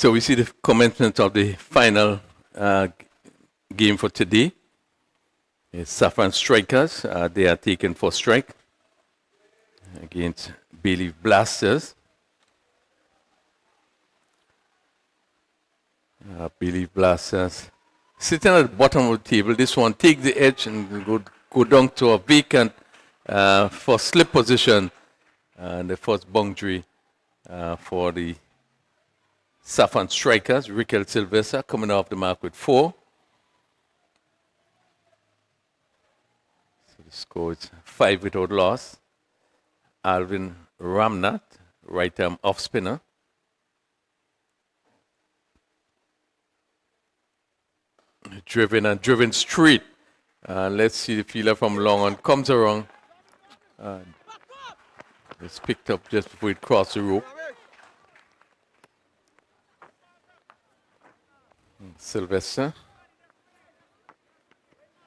So we see the commencement of the final game for today. It's Saffron Strikers. They are taken for strike against Bailey Blasters. Bailey Blasters sitting at the bottom of the table. This one take the edge and go down to a vacant for slip position. And the first boundary for the Saffron Strikers. Riquel Sylvester coming off the mark with 4. So the score is 5 without loss. Alvin Ramnath, right arm off spinner. Driven straight. Let's see the fielder from long on. Comes around. It's picked up just before it crossed the rope. Sylvester.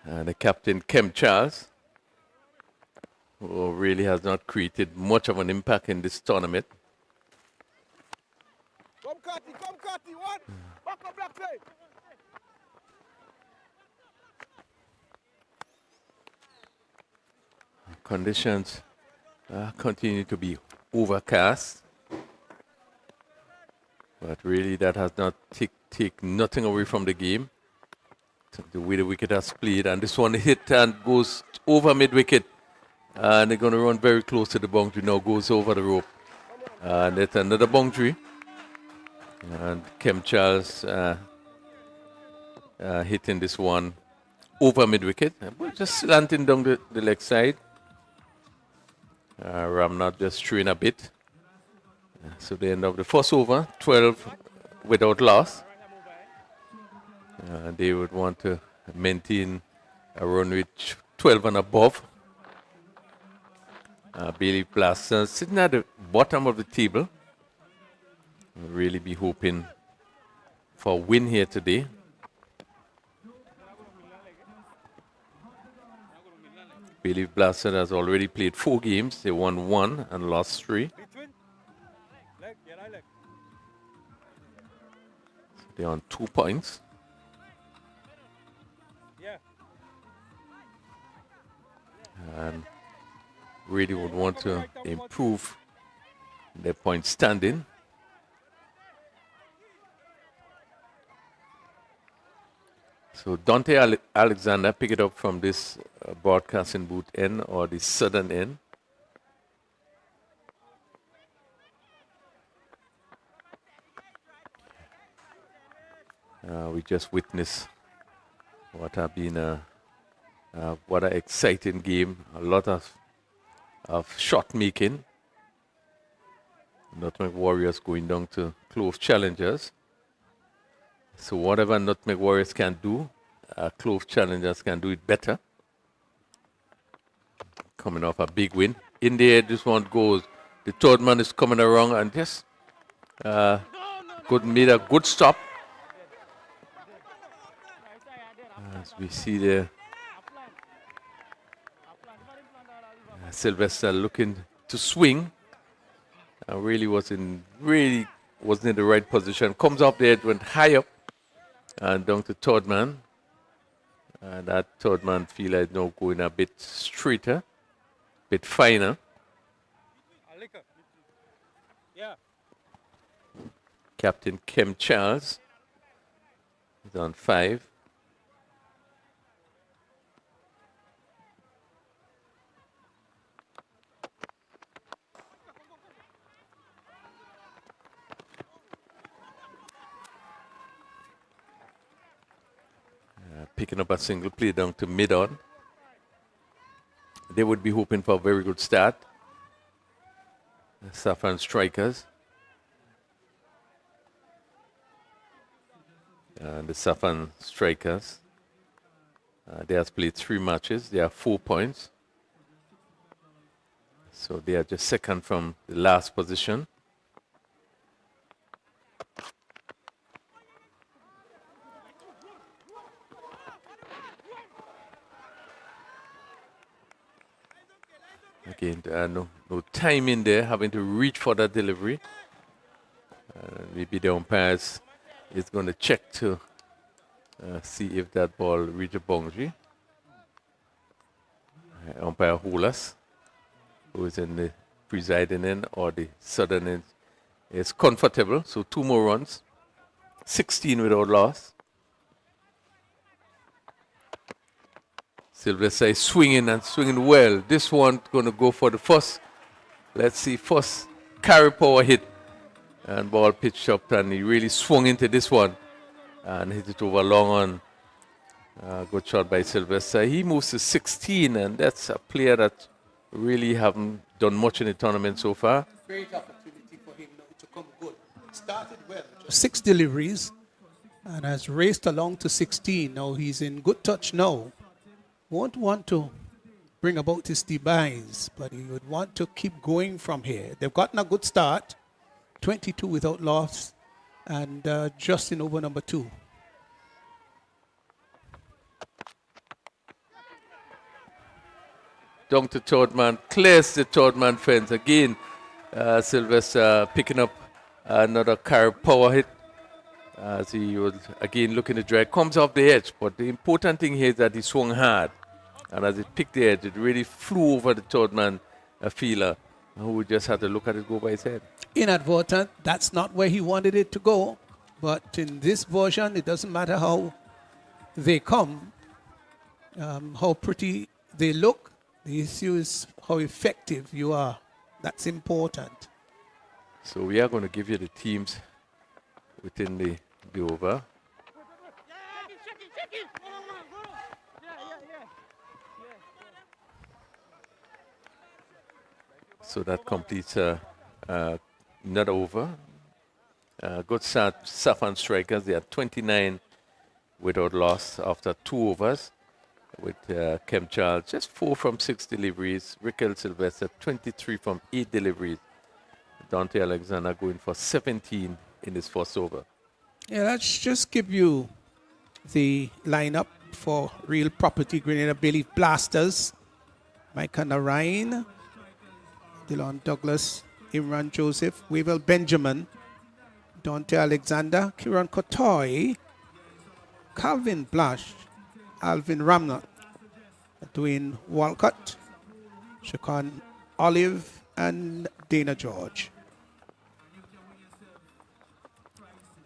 And the captain, Kem Charles, who really has not created much of an impact in this tournament. Come, Cutty, one. Back up, black side. Conditions continue to be overcast, but really that has not take nothing away from the game. The way the wicket has played, and this one hit and goes over mid-wicket, and they're going to run very close to the boundary now, goes over the rope, and it's another boundary, and Kem Charles hitting this one over mid-wicket, just slanting down the leg side. Ramnath just throwing a bit. So they end up the first over, 12 without loss. They would want to maintain a run with 12 and above. Bailey Blasters sitting at the bottom of the table. We'll really be hoping for a win here today. Bailey Blasters has already played 4 games. They won 1 and lost 3. So they're on 2 points. And really would want to improve their point standing. So Dante Alexander pick it up from this broadcasting booth end or the southern end. We just witnessed what have been what an exciting game. A lot of shot making. Nutmeg Warriors going down to Clove Challengers. So whatever Nutmeg Warriors can do, Clove Challengers can do it better. Coming off a big win. In the air, this one goes. The third man is coming around and just made a good stop. As we see there, Sylvester looking to swing. Really wasn't in the right position. Comes up there, it went high up and down to third man. And that third man feel like now going a bit straighter, bit finer. Yeah. Captain Kem Charles is on 5. Picking up a single play down to mid-on. They would be hoping for a very good start. The Saffron Strikers. The Saffron Strikers. They have played 3 matches. They have 4 points. So they are just second from the last position. Again, no time in there, having to reach for that delivery. Maybe the umpires is going to check to see if that ball reach a boundary. Umpire Holas, who is in the presiding end or the southern end, is comfortable. So 2 more runs, 16 without loss. Sylvester is swinging and swinging well. This one going to go for the first. Let's see, first carry power hit. And ball pitched up, and he really swung into this one and hit it over long on. Good shot by Sylvester. He moves to 16, and that's a player that really haven't done much in the tournament so far. Great opportunity for him now to come good. Started well. 6 deliveries and has raced along to 16. Now he's in good touch now. Won't want to bring about his demise, but he would want to keep going from here. They've gotten a good start. 22 without loss, and just in over number 2. Down to third man, clears the third man fence. Again, Sylvester picking up another carry power hit as he was again looking to drag. Comes off the edge, but the important thing here is that he swung hard. And as it picked the edge, it really flew over the third man fielder, who just had to look at it go by his head. Inadvertent. That's not where he wanted it to go. But in this version, it doesn't matter how they come, how pretty they look. The issue is how effective you are. That's important. So we are going to give you the teams within the over. So that completes another over. Good start, Saffron Strikers. They are 29 without loss after 2 overs. With Kem Charles, just 4 from 6 deliveries. Rickel Sylvester, 23 from 8 deliveries. Dante Alexander going for 17 in his first over. Yeah, let's just give you the lineup for Real Property Grenada Bay Leaf Blasters. Micah Narain, Dylan Douglas, Imran Joseph, Wavell Benjamin, Dante Alexander, Kiran Kotoy, Calvin Blush, Alvin Ramnott, Dwayne Walcott, Shaquan Olive, and Dana George.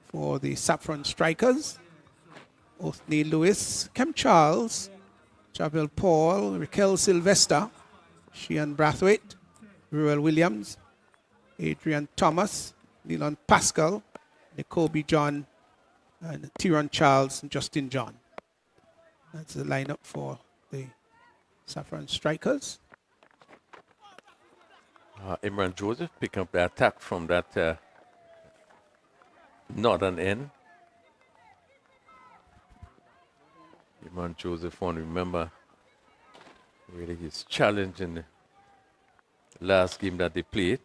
For the Saffron Strikers, Othniel Lewis, Kem Charles, Javel Paul, Raquel Sylvester, Sheehan Brathwaite, Ruel Williams, Adrian Thomas, Leland Pascal, Nicobe John, and Tyron Charles and Justin John. That's the lineup for the Saffron Strikers. Imran Joseph picking up the attack from that northern end. Imran Joseph, one remember really his challenge in the last game that they played.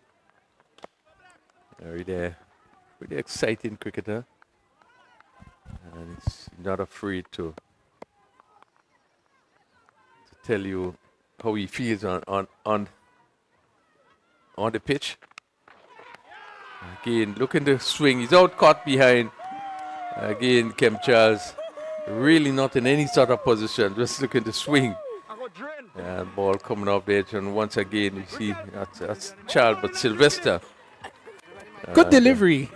Really exciting cricketer, and he's not afraid to tell you how he feels on the pitch. Again, looking to swing. He's out caught behind. Again, Kem Charles really not in any sort of position, just looking to swing. And ball coming off the edge, and once again you see that's Charles, but Sylvester. Good delivery.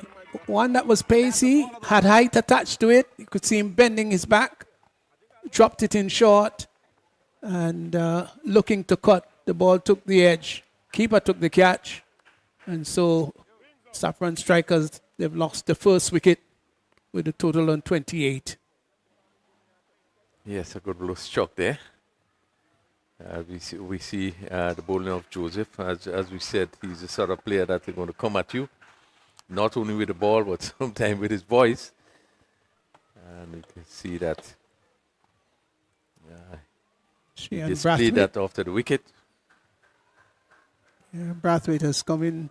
One that was pacey, had height attached to it. You could see him bending his back, dropped it in short, and looking to cut. The ball took the edge. Keeper took the catch. And so Saffron Strikers, they've lost the first wicket with a total on 28. Yes, a good blow struck there. We see the bowling of Joseph. As we said, he's the sort of player that is going to come at you, not only with the ball, but sometimes with his voice. And you can see that he displayed that after the wicket. Yeah, Brathwaite has come in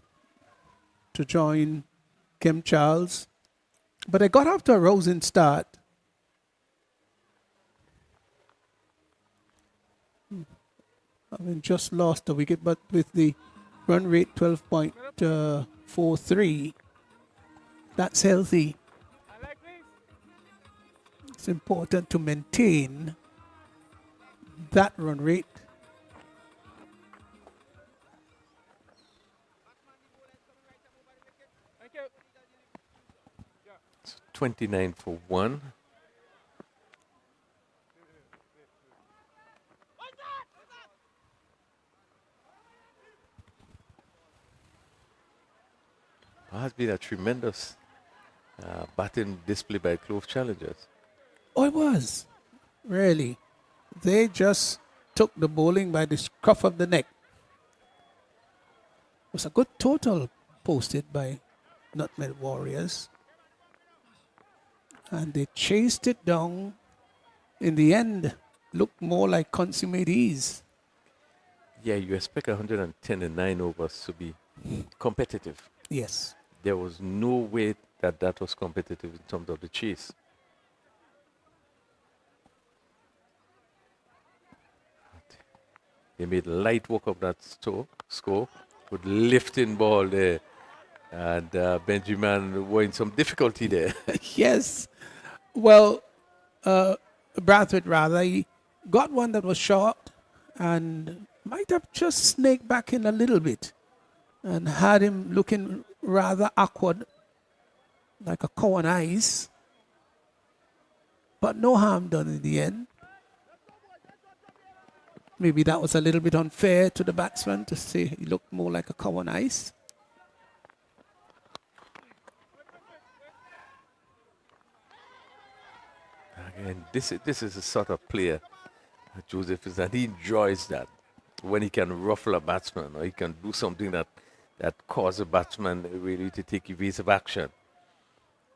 to join Kem Charles. But they got off to a rousing start. I mean, just lost a wicket, but with the run rate 12.43, that's healthy. It's important to maintain that run rate. Thank you. 29 for 1. Has been a tremendous batting display by Clove Challengers. Oh, it was. Really. They just took the bowling by the scruff of the neck. It was a good total posted by Nutmeg Warriors. And they chased it down. In the end, looked more like consummate ease. Yeah, you expect 110 and 9 overs to be competitive. Yes. There was no way that that was competitive in terms of the chase. They made light work of that score with lifting ball there. And Benjamin were in some difficulty there. Yes. Well, Brathwaite rather, he got one that was short and might have just snaked back in a little bit and had him looking rather awkward, like a cow on ice. But no harm done in the end. Maybe that was a little bit unfair to the batsman to say he looked more like a cow on ice. And this is a sort of player Joseph is, and he enjoys that when he can ruffle a batsman or he can do something that causes a batsman really to take evasive action.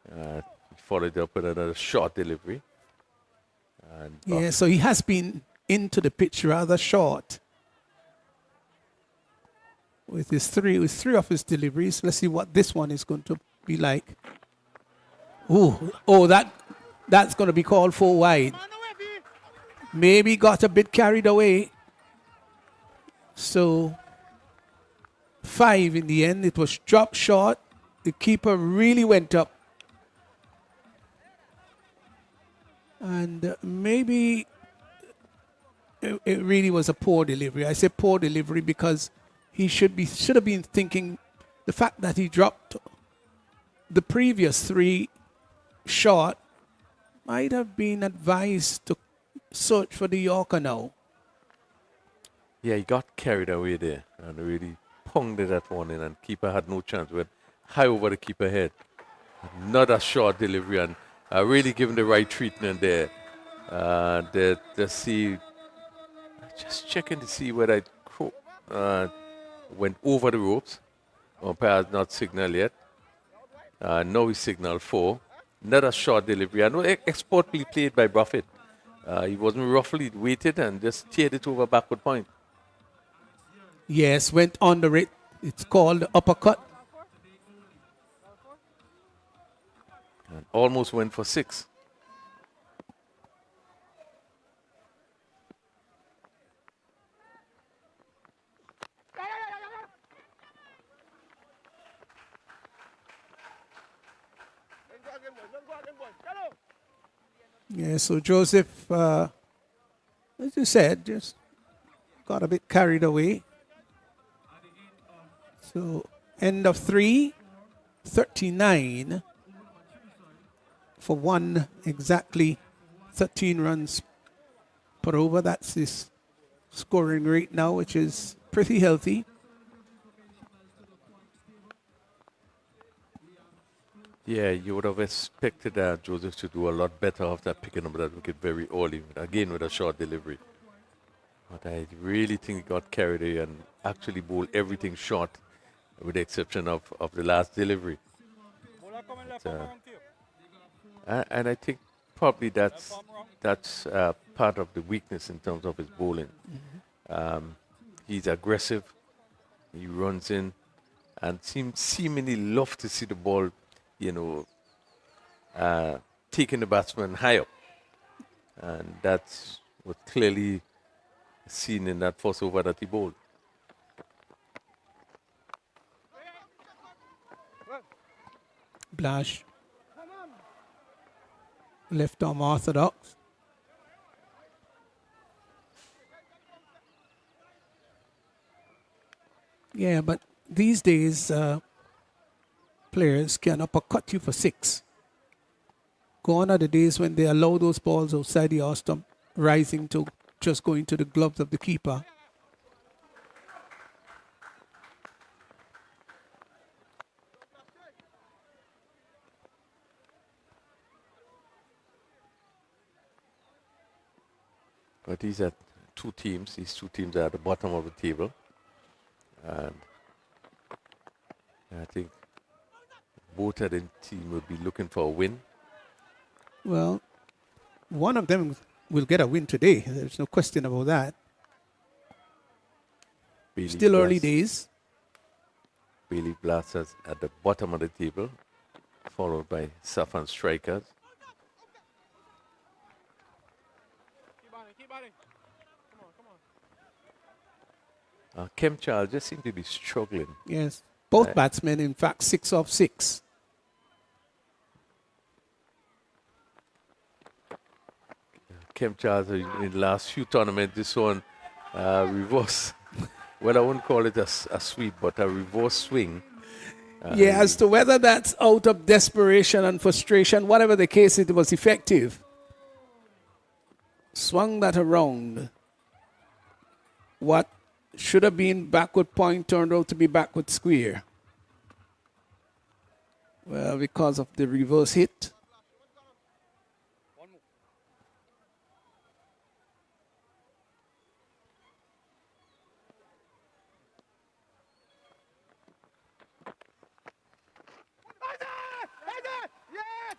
He followed up with another short delivery. And Yeah, so he has been into the pitch rather short with three of his deliveries. Let's see what this one is going to be like. That's going to be called 4 wide. Maybe got a bit carried away. So 5 in the end. It was dropped short. The keeper really went up. And maybe it really was a poor delivery. I say poor delivery because he should have been thinking the fact that he dropped the previous 3 short might have been advised to search for the Yorker now. yeah, he got carried away there and really ponged that one in, and keeper had no chance. Went high over the keeper head. Not a short delivery, and really given the right treatment there. Just checking to see whether it went over the ropes. Umpire has not signaled yet. Now he signaled 4. Not a short delivery. I know expertly played by Buffett. He wasn't roughly weighted and just steered it over backward point. Yes, went under it. It's called uppercut. And almost went for 6. Yeah, so Joseph, as you said, just got a bit carried away. So end of 3, 39 for 1 exactly, 13 runs per over. That's his scoring rate now, which is pretty healthy. Yeah, you would have expected Joseph to do a lot better after picking up that wicket very early, again with a short delivery. But I really think he got carried away and actually bowled everything short, with the exception of the last delivery. And I think probably that's part of the weakness in terms of his bowling. He's aggressive, he runs in, and seemingly love to see the ball, taking the batsman high up. And that's what clearly seen in that first over that he bowled. Blash. left arm orthodox. Yeah, but these days, players can uppercut you for 6. Gone are the days when they allow those balls outside the arm stump rising to just go into the gloves of the keeper. But these are two teams. These two teams are at the bottom of the table. And I think both of the teams will be looking for a win. Well, one of them will get a win today. There's no question about that. Bailey Still early Blast- days. Bailey Blasters at the bottom of the table, followed by Saffron Strikers. Keep on it. Come on. Kem Charles just seems to be struggling. Yes. Both Right. batsmen, in fact, 6 of 6. Kem Charles in the last few tournaments, this one reverse. Well, I wouldn't call it a sweep, but a reverse swing. Yeah, as to whether that's out of desperation and frustration, whatever the case, it was effective. Swung that around. What should have been backward point turned out to be backward square. Well, because of the reverse hit.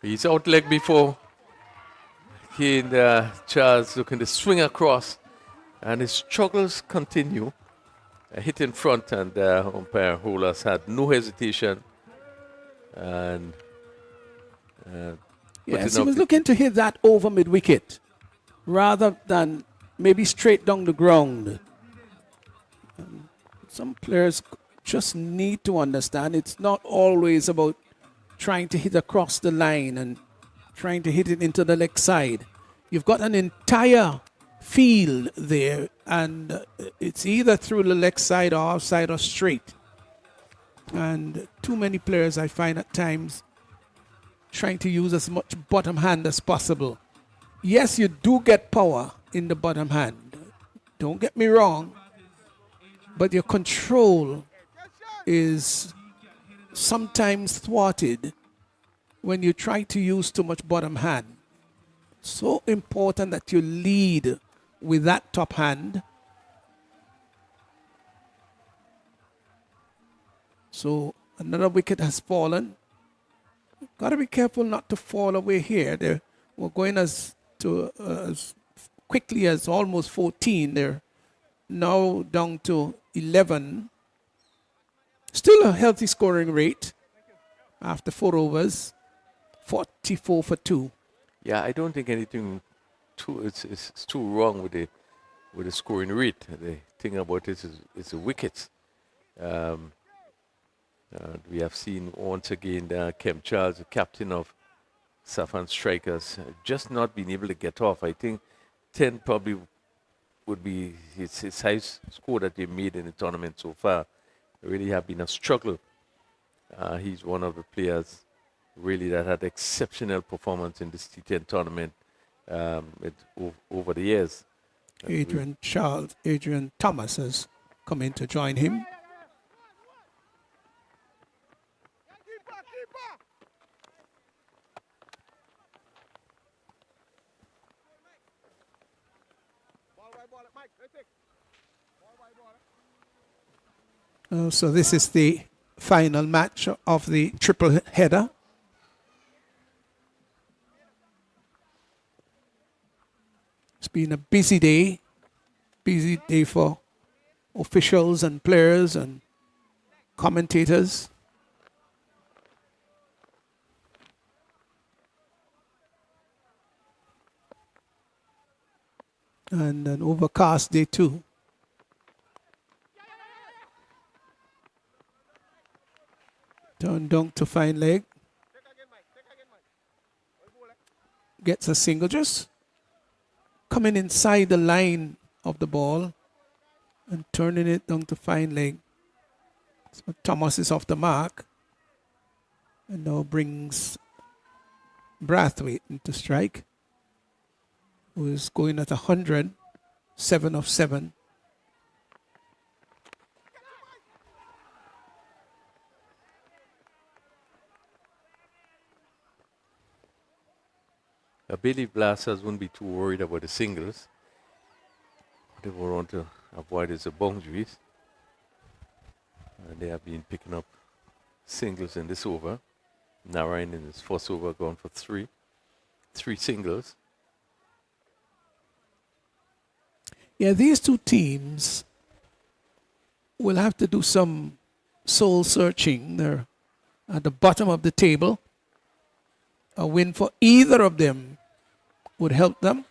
He's out leg before. He and Charles looking to swing across, and his struggles continue. A hit in front, and umpire Holas had no hesitation. And Yes, putting he up was the- looking to hit that over mid wicket rather than maybe straight down the ground. Some players just need to understand it's not always about trying to hit across the line and trying to hit it into the leg side. You've got an entire field there, and it's either through the leg side or outside or straight. And too many players, I find at times, trying to use as much bottom hand as possible. Yes, you do get power in the bottom hand. Don't get me wrong. But your control is sometimes thwarted when you try to use too much bottom hand. So important that you lead with that top hand. So another wicket has fallen. Got to be careful not to fall away here. We're going as quickly as almost 14. They're now down to 11. Still a healthy scoring rate after 4 overs. 44 for 2. Yeah, I don't think anything it's too wrong with the scoring rate. The thing about it is the wickets. We have seen once again Kem Charles, the captain of Saffron Strikers, just not being able to get off. I think 10 probably would be his highest score that they made in the tournament so far. It really have been a struggle. He's one of the players really that had exceptional performance in this T10 tournament over the years. Adrian Thomas has come in to join him. Keeper. Ball, Mike. Let's take. Ball. So this is the final match of the triple header. It's been a busy day for officials and players and commentators. And an overcast day too. Turn down to fine leg. gets a single, just coming inside the line of the ball and turning it down to fine leg. So Thomas is off the mark and now brings Brathwaite into strike, who is going at 100, 7 of 7. I believe Blasters wouldn't be too worried about the singles. What they will want to avoid is the boundaries. And they have been picking up singles in this over. Narayan in his first over gone for three singles. Yeah, these two teams will have to do some soul searching. They're at the bottom of the table. A win for either of them would help them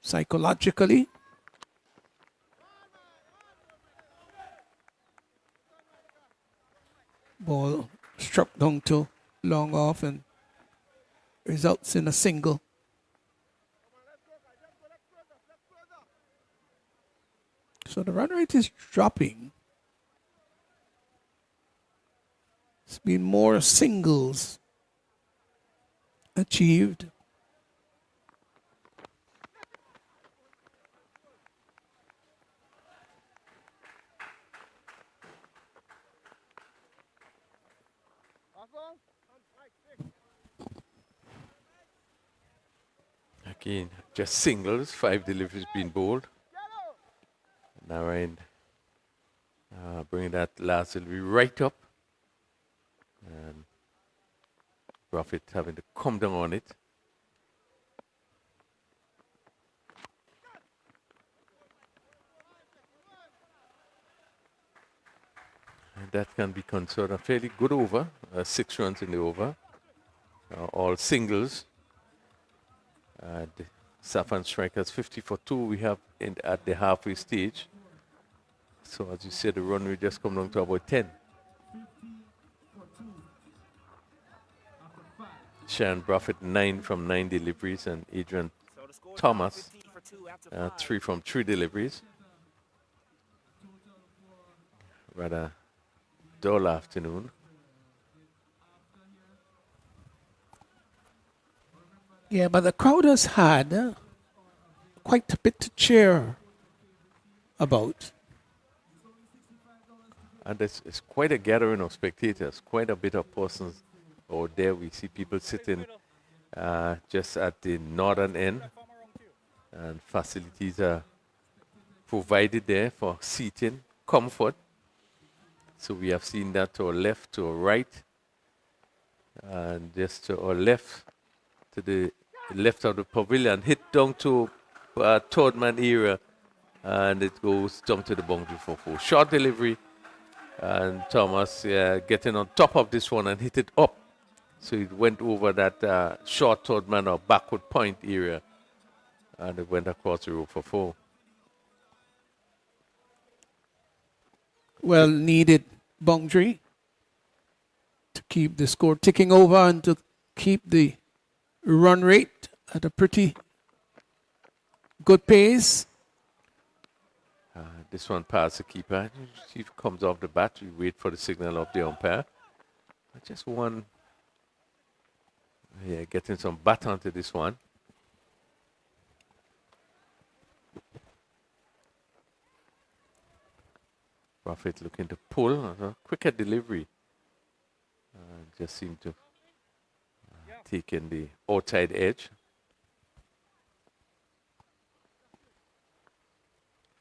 psychologically. Ball struck down to long off and results in a single. So the run rate is dropping. It's been more singles achieved. Saffron, Mike, 6. Again, just singles, 5 deliveries being bowled. Narayan bringing that last delivery right up. And Prophet having to come down on it. And that can be considered a fairly good over, 6 runs in the over. All singles. The Saffron strikers 50 for 2 we have at the halfway stage. So as you said, the run rate just come down to about 10. Sharon Buffett 9 from 9 deliveries, and Adrian Thomas 3 from 3 deliveries. Rather dull afternoon. Yeah, but the crowd has had quite a bit to cheer about. And it's quite a gathering of spectators, quite a bit of persons out there. We see people sitting just at the northern end, and facilities are provided there for seating, comfort. So we have seen that to our left, to our right, and just to our left, to the left of the pavilion, hit down to third man area, and it goes down to the boundary for 4. Short delivery, and Thomas getting on top of this one and hit it up. So it went over that short third man or backward point area, and it went across the road for 4. Well needed boundary to keep the score ticking over and to keep the run rate at a pretty good pace. This one past the keeper. See if it comes off the bat. We wait for the signal of the umpire. Just one. Yeah, getting some bat onto this one. Prophet looking to pull. Quicker delivery. Just seemed to take in the outside edge.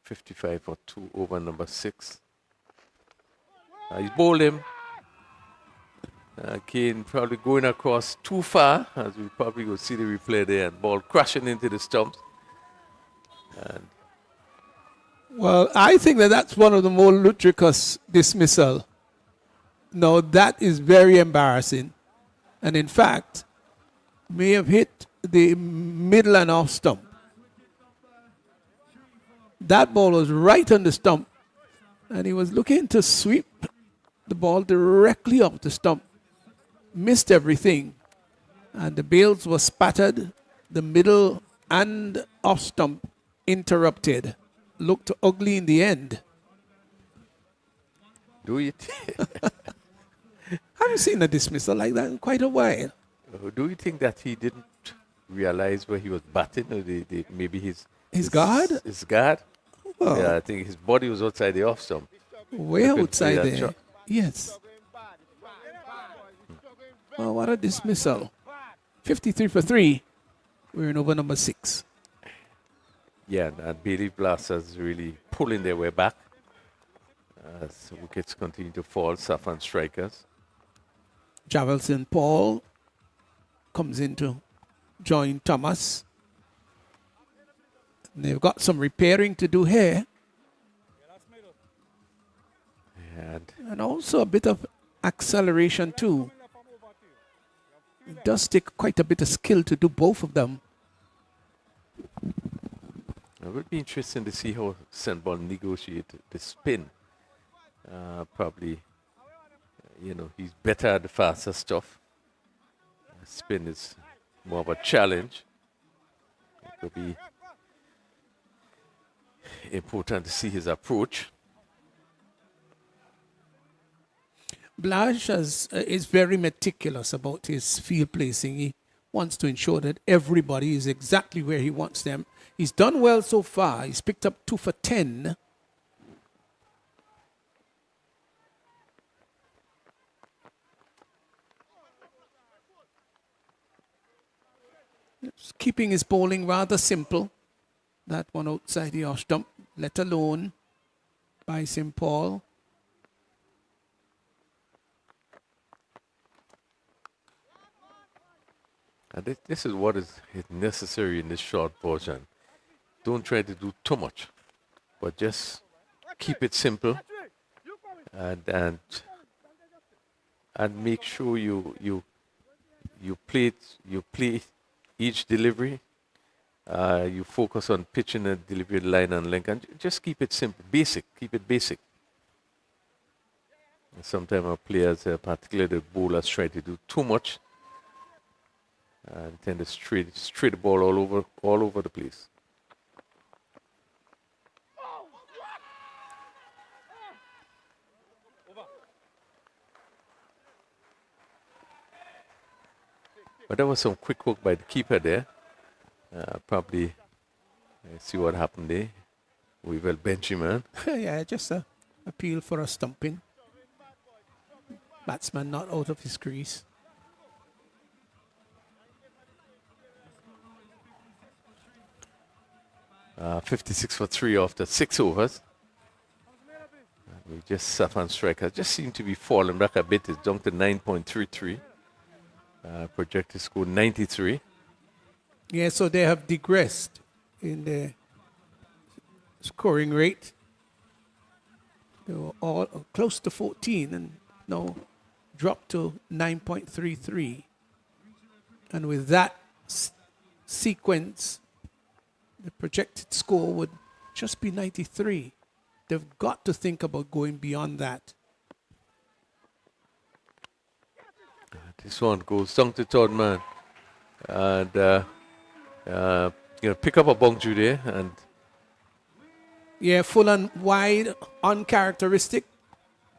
55 for 2 over number 6. He's bowled him. Again, probably going across too far, as we probably will see the replay there, and ball crashing into the stumps. And Well, I think that's one of the more ludicrous dismissal. No, that is very embarrassing. And in fact, may have hit the middle and off stump. That ball was right on the stump, and he was looking to sweep the ball directly off the stump. Missed everything. And the bails were spattered. The middle and off stump interrupted. Looked ugly in the end. Do you, I haven't seen a dismissal like that in quite a while. do you think that he didn't realize where he was batting, or maybe His guard? His guard. Well, Yeah, I think his body was outside the off stump. way They could outside play that there. shot. Yes. Oh, what a dismissal. 53 for 3. We're in over number 6. Yeah, and Bailey Blasters really pulling their way back as wickets continue to fall. Saffron strikers. Javelson Paul comes in to join Thomas. And they've got some repairing to do here. And also a bit of acceleration too. It does take quite a bit of skill to do both of them. It would be interesting to see how Sandball negotiate the spin. Probably, he's better at the faster stuff. Spin is more of a challenge. It could be important to see his approach. Blash is very meticulous about his field placing. He wants to ensure that everybody is exactly where he wants them. He's done well so far. He's picked up 2 for 10. Just keeping his bowling rather simple. That one outside the off stump, let alone by St. Paul. And this is what is necessary in this short version. Don't try to do too much, but just keep it simple and make sure you play each delivery. You focus on pitching and delivery line and length, and just keep it simple, basic. Keep it basic. Sometimes our players, particularly the bowlers, try to do too much and tend to stray the ball all over the place. But there was some quick work by the keeper there. Probably see what happened there. We will bench him, man. Yeah, just a appeal for a stumping. Batsman not out of his crease. Uh, 56 for 3 after 6 overs. We just Saffron strikers just seem to be falling back a bit. It's down to 9.33. Projected score 93. Yeah, so they have digressed in the scoring rate. They were all close to 14 and now dropped to 9.33. And with that sequence, the projected score would just be 93. They've got to think about going beyond that. This one goes down to third man. And, pick up a boundary there. And Yeah, full and wide, uncharacteristic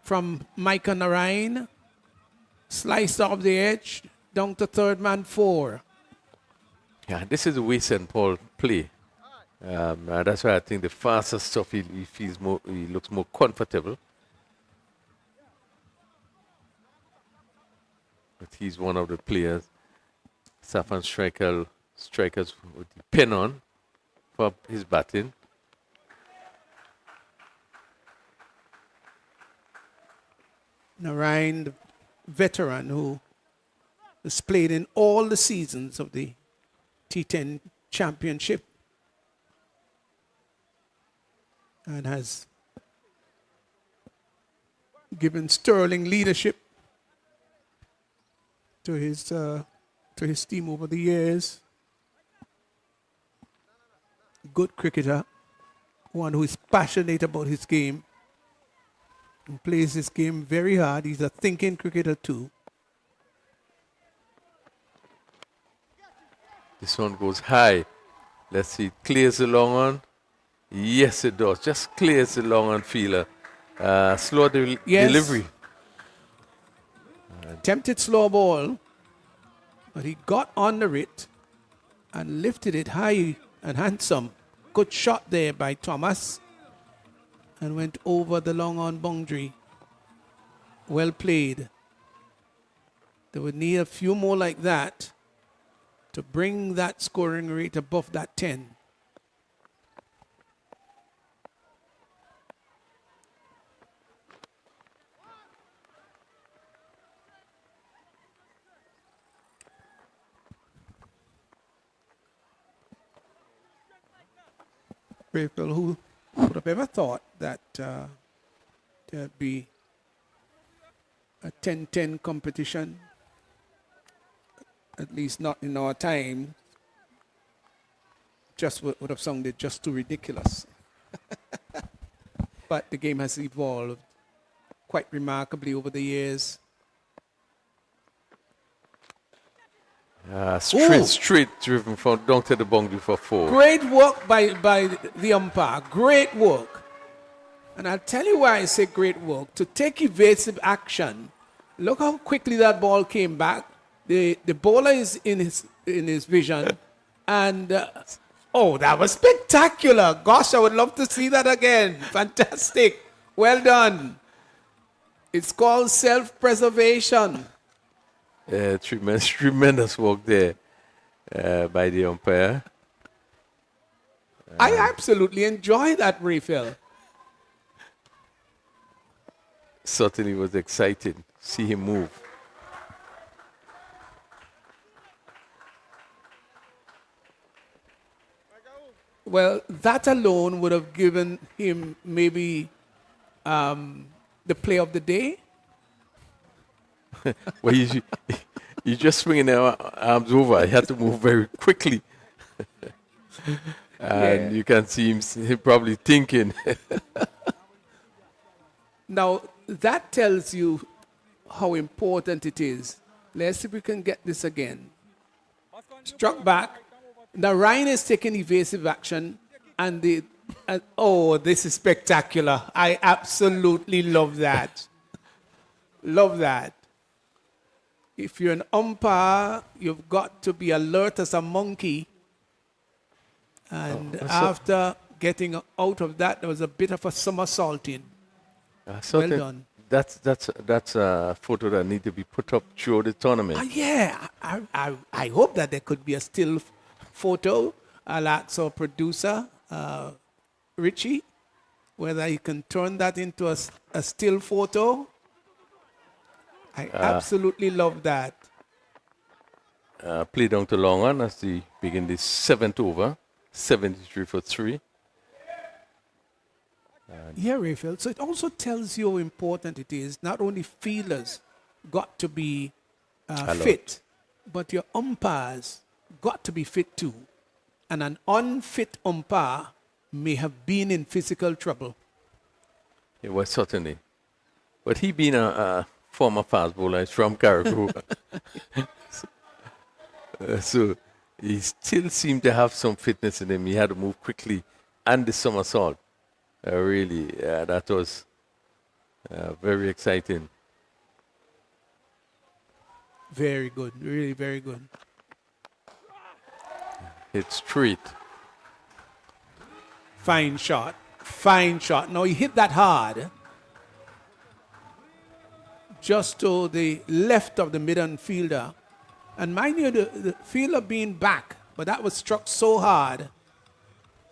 from Micah Narayan. Sliced off the edge, down to third man 4. yeah, this is the way St. Paul play. That's why I think the faster stuff he feels more, he looks more comfortable. But he's one of the players, Saffron strikers would depend on for his batting. Narayan, the veteran who has played in all the seasons of the T10 championship and has given sterling leadership to his team over the years. Good cricketer, one who is passionate about his game and plays his game very hard. He's a thinking cricketer too. This one goes high. Let's see, clears the long on. Yes, it does. Just clears the long on feeler. Slow Yes. delivery. Tempted slow ball, but he got under it and lifted it high and handsome. Good shot there by Thomas and went over the long on boundary. Well played. They would need a few more like that to bring that scoring rate above that 10. People who would have ever thought that there'd be a 10-10 competition, at least not in our time, just would have sounded just too ridiculous. But the game has evolved quite remarkably over the years. Straight driven from down to the boundary for 4. Great work by the umpire. Great work. And I'll tell you why I say great work. To take evasive action, look how quickly that ball came back. The bowler is in his vision. And, that was spectacular. Gosh, I would love to see that again. Fantastic. Well done. It's called self-preservation. Tremendous work there by the umpire. I absolutely enjoy that refill. Certainly was exciting. See him move. Well, that alone would have given him maybe the play of the day. Well, you just swinging their arms over. He had to move very quickly. And you can see him probably thinking. Now, that tells you how important it is. Let's see if we can get this again. Struck back. Now, Ryan is taking evasive action. And this is spectacular. I absolutely love that. Love that. If you're an umpire, you've got to be alert as a monkey. And after getting out of that, there was a bit of a somersaulting. Well done. That's a photo that needs to be put up through the tournament. Yeah, I hope that there could be a still photo. I'll ask our producer, Richie, whether he can turn that into a still photo. I absolutely love that. Play down to long on as they begin the 7th over, 73 for 3. Yeah, Raphael. So it also tells you how important it is. Not only fielders got to be fit, but your umpires got to be fit too. And an unfit umpire may have been in physical trouble. It was certainly. But he being a former fast bowler, he's from Caribou. So he still seemed to have some fitness in him. He had to move quickly and the somersault. Really, that was very exciting. Very good. Really very good. It's straight. Fine shot. Fine shot. Now he hit that hard. Just to the left of the mid-on fielder. And mind you, the fielder being back, but that was struck so hard,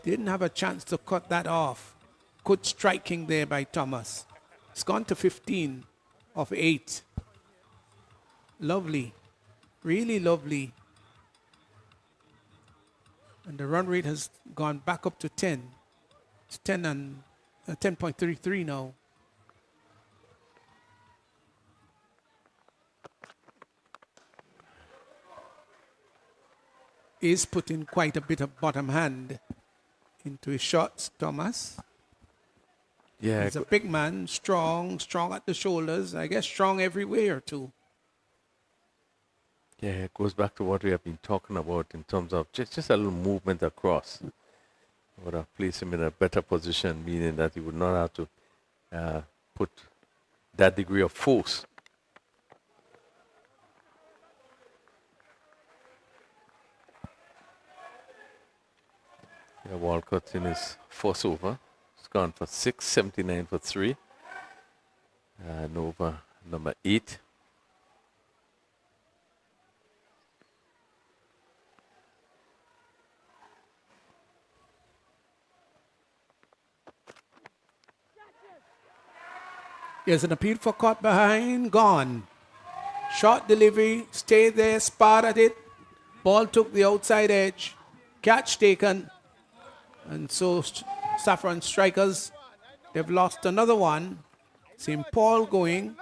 didn't have a chance to cut that off. Good striking there by Thomas. It's gone to 15 of 8. Lovely. Really lovely. And the run rate has gone back up to 10. It's 10 and 10.33 now. Is putting quite a bit of bottom hand into his shots, Thomas. Yeah, He's a big man, strong at the shoulders. I guess strong everywhere too. Yeah, it goes back to what we have been talking about in terms of just a little movement across. Would have placed him in a better position, meaning that he would not have to put that degree of force. Yeah, Walcott in his first over. It's gone for 6, 79 for 3. And over number 8. Here's an appeal for caught behind, gone. Short delivery, stay there, spot at it. Ball took the outside edge. Catch taken. And so Saffron strikers, they've lost another one. St. Paul going.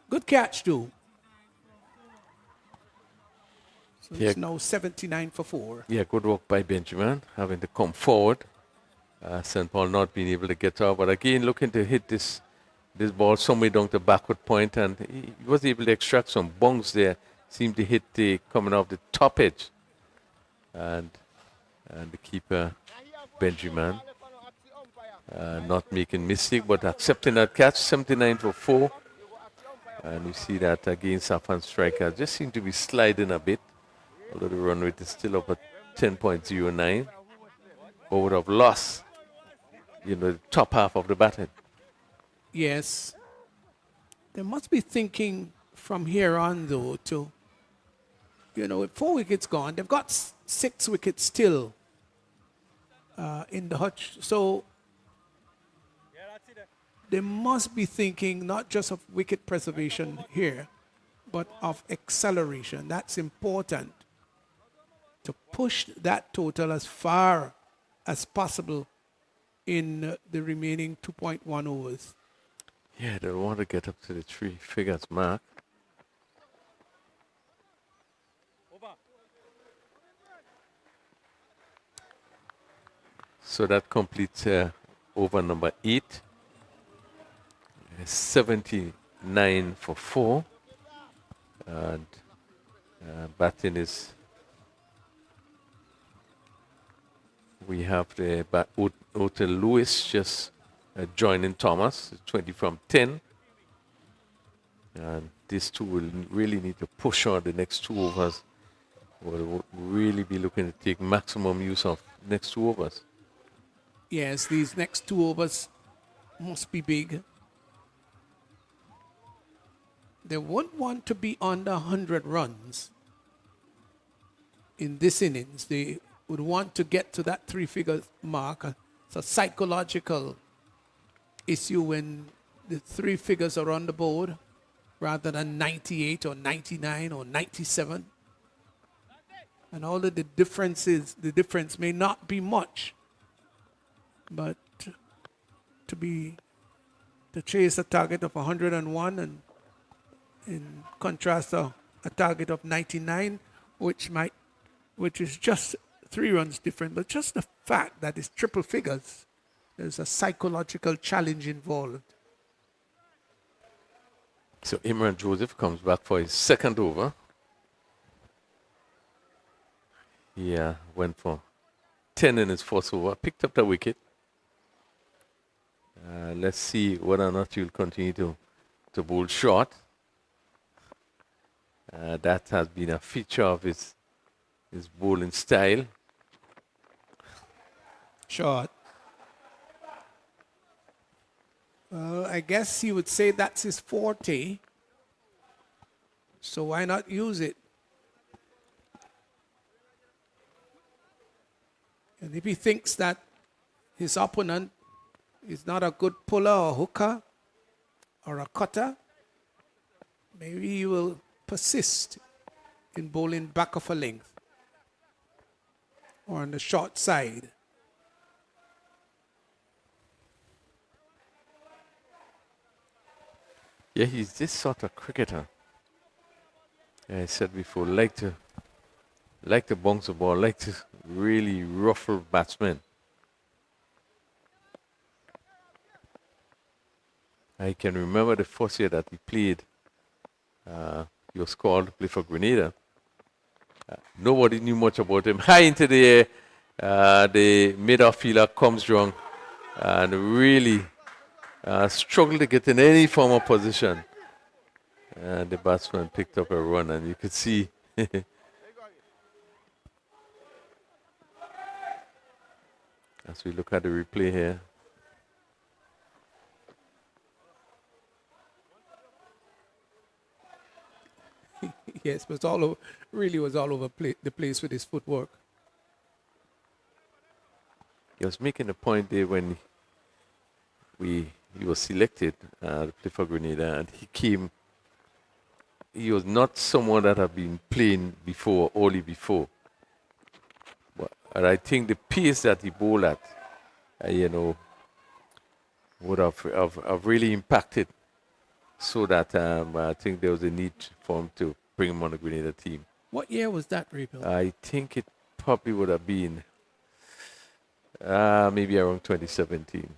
Good catch too. So Yeah. it's now 79 for 4. Yeah, good work by Benjamin, having to come forward. St. Paul not being able to get out, but again looking to hit this ball somewhere down the backward point, and he was able to extract some bungs there. Seemed to hit the coming off the top edge, and the keeper Benjamin not making mistake, but accepting that catch. 79 for 4, and you see that again. Saffron striker just seem to be sliding a bit, although the run rate is still up at 10.09. But would have lost, the top half of the batting. Yes. They must be thinking from here on, though, to, with 4 wickets gone, they've got 6 wickets still in the hutch. So they must be thinking not just of wicket preservation here, but of acceleration. That's important to push that total as far as possible in the remaining 2.1 overs. Yeah, they want to get up to the 3 figures mark. So that completes over number 8. 79 for 4. And batting is, we have the Otel Lewis just joining Thomas, 20 from 10. And these two will really need to push on the next 2 overs. We'll really be looking to take maximum use of next 2 overs. Yes, these next 2 overs must be big. They won't want to be under 100 runs in this innings. They would want to get to that 3-figure mark. It's a psychological issue when the 3 figures are on the board rather than 98 or 99 or 97. And all of the difference may not be much, but to chase a target of 101 and in contrast a target of 99, which is just 3 runs different, but just the fact that it's triple figures, there's a psychological challenge involved. So Imran Joseph comes back for his second over. He went for 10 in his first over, picked up the wicket. Let's see whether or not he'll continue to bowl short. That has been a feature of his bowling style. Short. Well, I guess you would say that's his forte. So why not use it? And if he thinks that his opponent is not a good puller or hooker or a cutter, maybe he will persist in bowling back of a length or on the short side. Yeah, he's this sort of cricketer. I said before, like to bounce the ball, like to really ruffle batsmen. I can remember the first year that he played He was called to play for Grenada. Nobody knew much about him. High into the air, the midfielder comes wrong and really struggled to get in any form of position. And the batsman picked up a run, and you could see as we look at the replay here. Yes, was all over, really was all over the place with his footwork. He was making a point there when he was selected to play for Grenada, and he came. He was not someone that had been playing before, only before. And I think the pace that he bowled at, would have really impacted, so that I think there was a need for him to bring him on the Grenada team. What year was that, rebuild? I think it probably would have been maybe around 2017.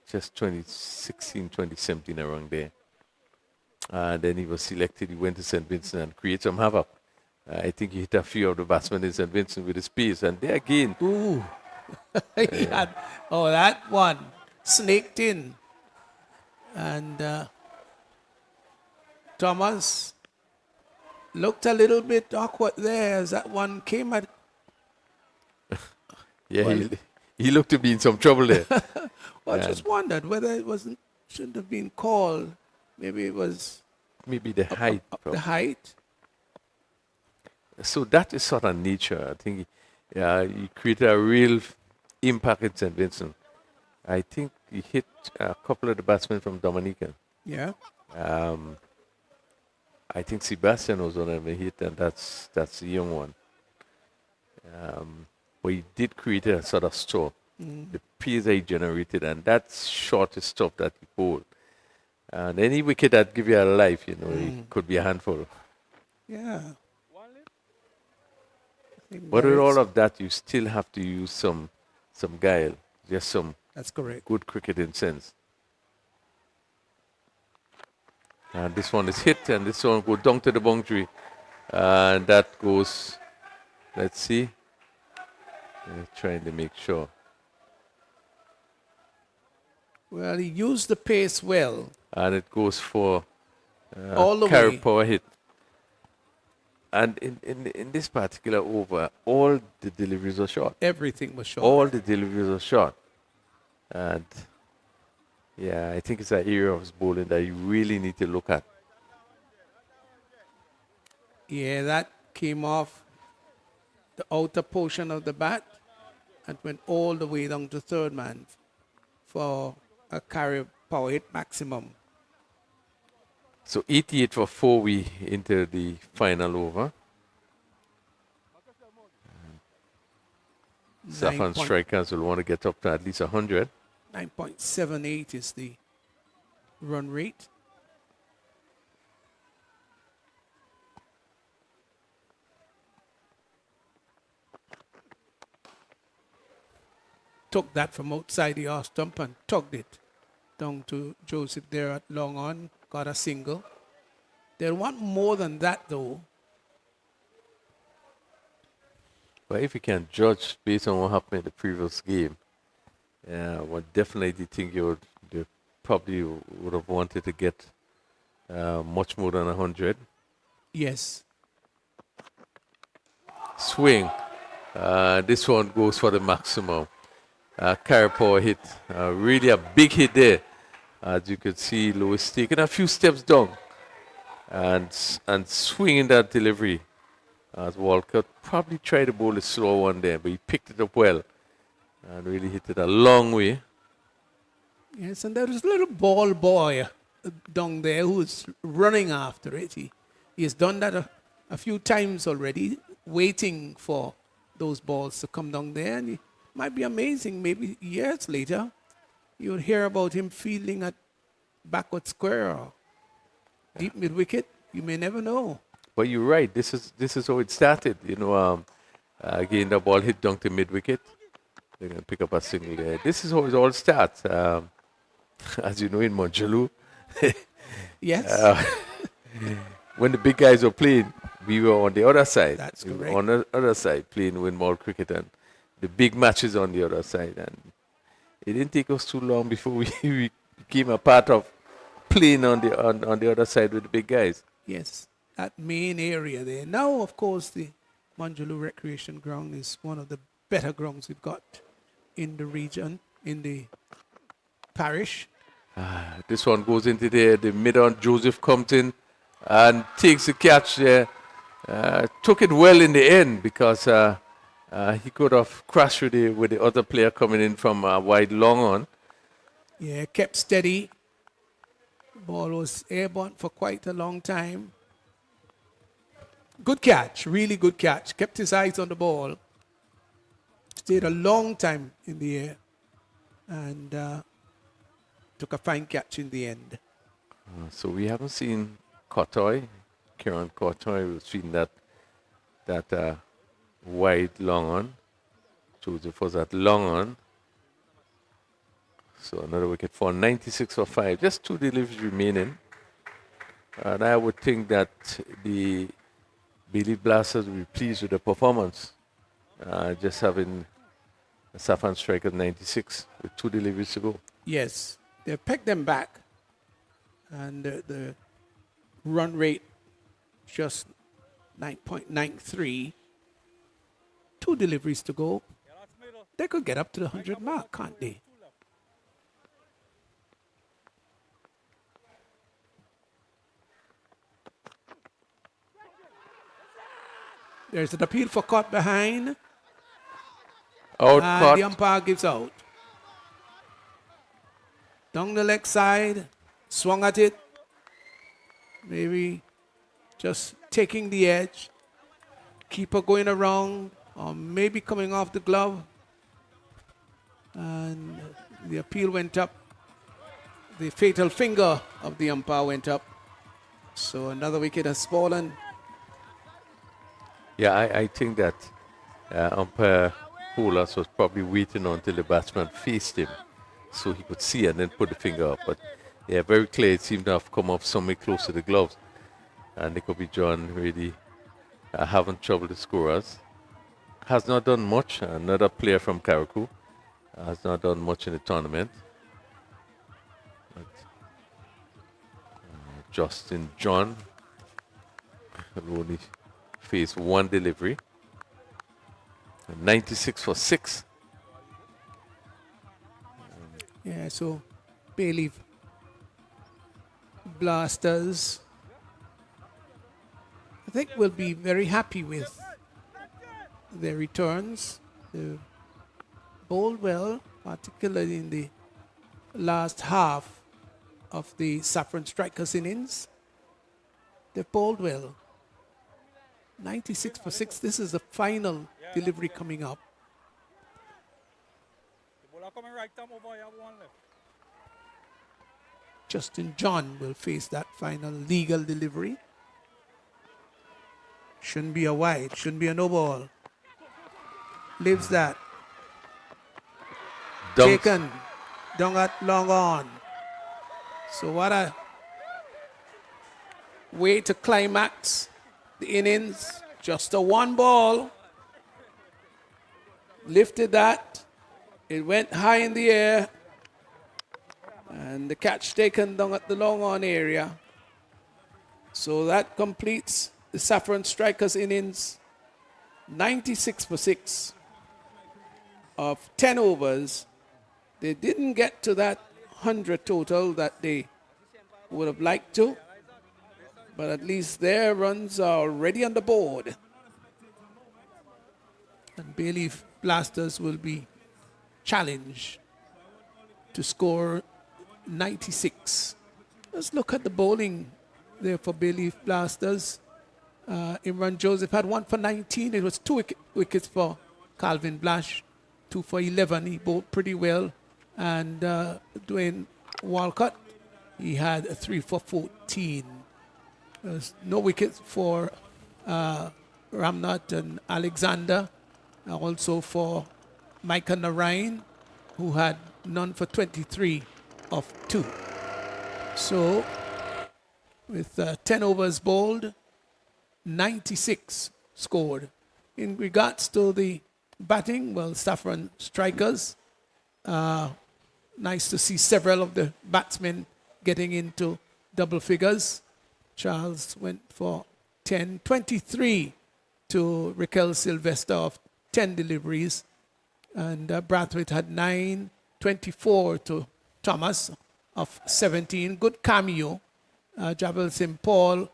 Just 2016, 2017, around there. And then he was selected. He went to St. Vincent and created some havoc. I think he hit a few of the batsmen in St. Vincent with his pace. And there again. Ooh. He had, that one snaked in. And Thomas looked a little bit awkward there as that one came at. Yeah, well, he looked to be in some trouble there. Well, I just wondered whether it shouldn't have been called. Maybe it was. Maybe the height. The height. So that is sort of nature. I think he created a real impact in St. Vincent. I think he hit a couple of the batsmen from Dominica. Yeah. I think Sebastian was one of them he hit, and that's the young one. But he did create a sort of store. The pace that he generated, and that shortest stuff that he bowled. And any wicket that give you a life, it could be a handful. Yeah. But with all of that, you still have to use some guile, just some That's correct. good cricketing sense. And this one is hit, and this one goes down to the boundary. And that goes, let's see. Trying to make sure. Well, he used the pace well. And it goes for all the carry way. power hit. And in this particular over, all the deliveries were short. Everything was short. All the deliveries were short. And yeah, I think it's an area of his bowling that you really need to look at. Yeah, that came off the outer portion of the bat and went all the way down to third man for a carry power hit maximum. So 88 for 4, we into the final over. Saffron strikers will want to get up to at least 100. 9.78 is the run rate. Took that from outside the off stump and tugged it down to Joseph there at long on. Got a single. They'll want more than that, though. But if you can judge based on what happened in the previous game, well, definitely think they probably would have wanted to get much more than 100. Yes. Swing. This one goes for the maximum. Carry power hit. Really a big hit there. As you could see, Lewis taking a few steps down and swinging that delivery. As Walcott probably tried to bowl a slow one there, but he picked it up well and really hit it a long way. Yes, and there was a little ball boy down there who was running after it. He has done that a few times already, waiting for those balls to come down there. And it might be amazing, maybe years later, you would hear about him fielding at backward square or deep mid wicket. You may never know. But you're right. This is how it started. Again, the ball hit down to mid wicket. They're going to pick up a single there. This is how it all starts. As you know, in Monjulu. Yes. when the big guys were playing, we were on the other side. That's We were correct. on the other side playing wind ball cricket and the big matches on the other side. And it didn't take us too long before we became a part of playing on the other side with the big guys. Yes, that main area there. Now, of course, the Manjulu Recreation Ground is one of the better grounds we've got in the region, in the parish. This one goes into there. The mid-on Joseph comes in and takes the catch there. Took it well in the end because he could have crashed with the other player coming in from wide long on. Yeah, kept steady. Ball was airborne for quite a long time. Good catch, really good catch. Kept his eyes on the ball. Stayed a long time in the air. And took a fine catch in the end. So we haven't seen Kotoy, Kieran Kotoy. We've seen that wide long on. Joseph was at long on. So another wicket for 96 for 5. Just 2 deliveries remaining. And I would think that the Billy Blasters will be pleased with the performance. Just having a Saffron strike at 96 with 2 deliveries to go. Yes, they pegged them back. And the run rate just 9.93. 2 deliveries to go. They could get up to the 100 mark, can't they? There's an appeal for caught behind. Out And caught. the umpire gives out. Down the leg side, swung at it. Maybe just taking the edge. Keeper going around, or maybe coming off the glove. And the appeal went up. The fatal finger of the umpire went up. So another wicket has fallen. Yeah, I think that umpire Holas was probably waiting until the batsman faced him so he could see and then put the finger up. But yeah, very clear. It seemed to have come up somewhere close to the gloves. And Nicoby John really having trouble with the scorers. Has not done much. Another player from Karakou has not done much in the tournament. But, Justin John will only face 1 delivery. 96 for 6. Yeah, so Bailey Blasters, I think, will be very happy with their returns. They bowled well, particularly in the last half of the Saffron Strikers innings. They bowled well. 96 for 6. This is the final delivery coming up. The bowler coming right arm over, you have 1 left. Justin John will face that final legal delivery. Shouldn't be a wide, shouldn't be a no ball. Lives that. Dunks. Taken. Down at long on. So what a way to climax the innings. Just a 1 ball. Lifted that. It went high in the air. And the catch taken down at the long on area. So that completes the Saffron Strikers innings. 96 for 6 of 10 overs. They didn't get to that 100 total that they would have liked to, but at least their runs are already on the board. And Bailey Blasters will be challenged to score 96. Let's look at the bowling there for Bailey Blasters. Imran Joseph had 1 for 19. It was 2 wickets for Calvin Blash, 2 for 11. He bowled pretty well. And Dwayne Walcott, he had a 3 for 14. There's no wickets for Ramnath and Alexander. Also for Micah Narayan, who had none for 23 of 2. So with 10 overs bowled, 96 scored. In regards to the batting, well, Saffron strikers, nice to see several of the batsmen getting into double figures. Charles went for 10, 23 to Raquel Sylvester of 10 deliveries. And Brathwaite had 9, 24 to Thomas of 17. Good cameo. Jabal St. Paul,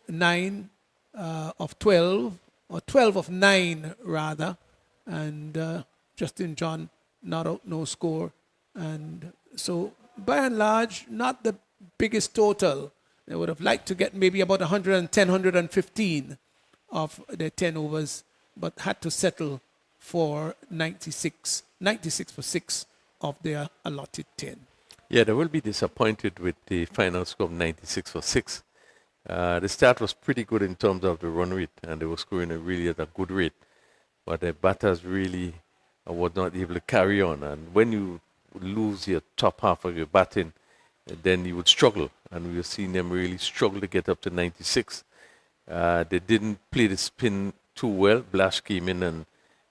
9 of 12, or 12 of 9 rather. And Justin John not out, no score. And so by and large, not the biggest total. They would have liked to get maybe about 110, 115 of their 10 overs, but had to settle for 96 for 6 of their allotted 10. Yeah, they will be disappointed with the final score of 96 for 6. The start was pretty good in terms of the run rate, and they were scoring really at a good rate. But the batters really was not able to carry on. And when you lose your top half of your batting, then you would struggle. And we were seeing them really struggle to get up to 96. They didn't play the spin too well. Blash came in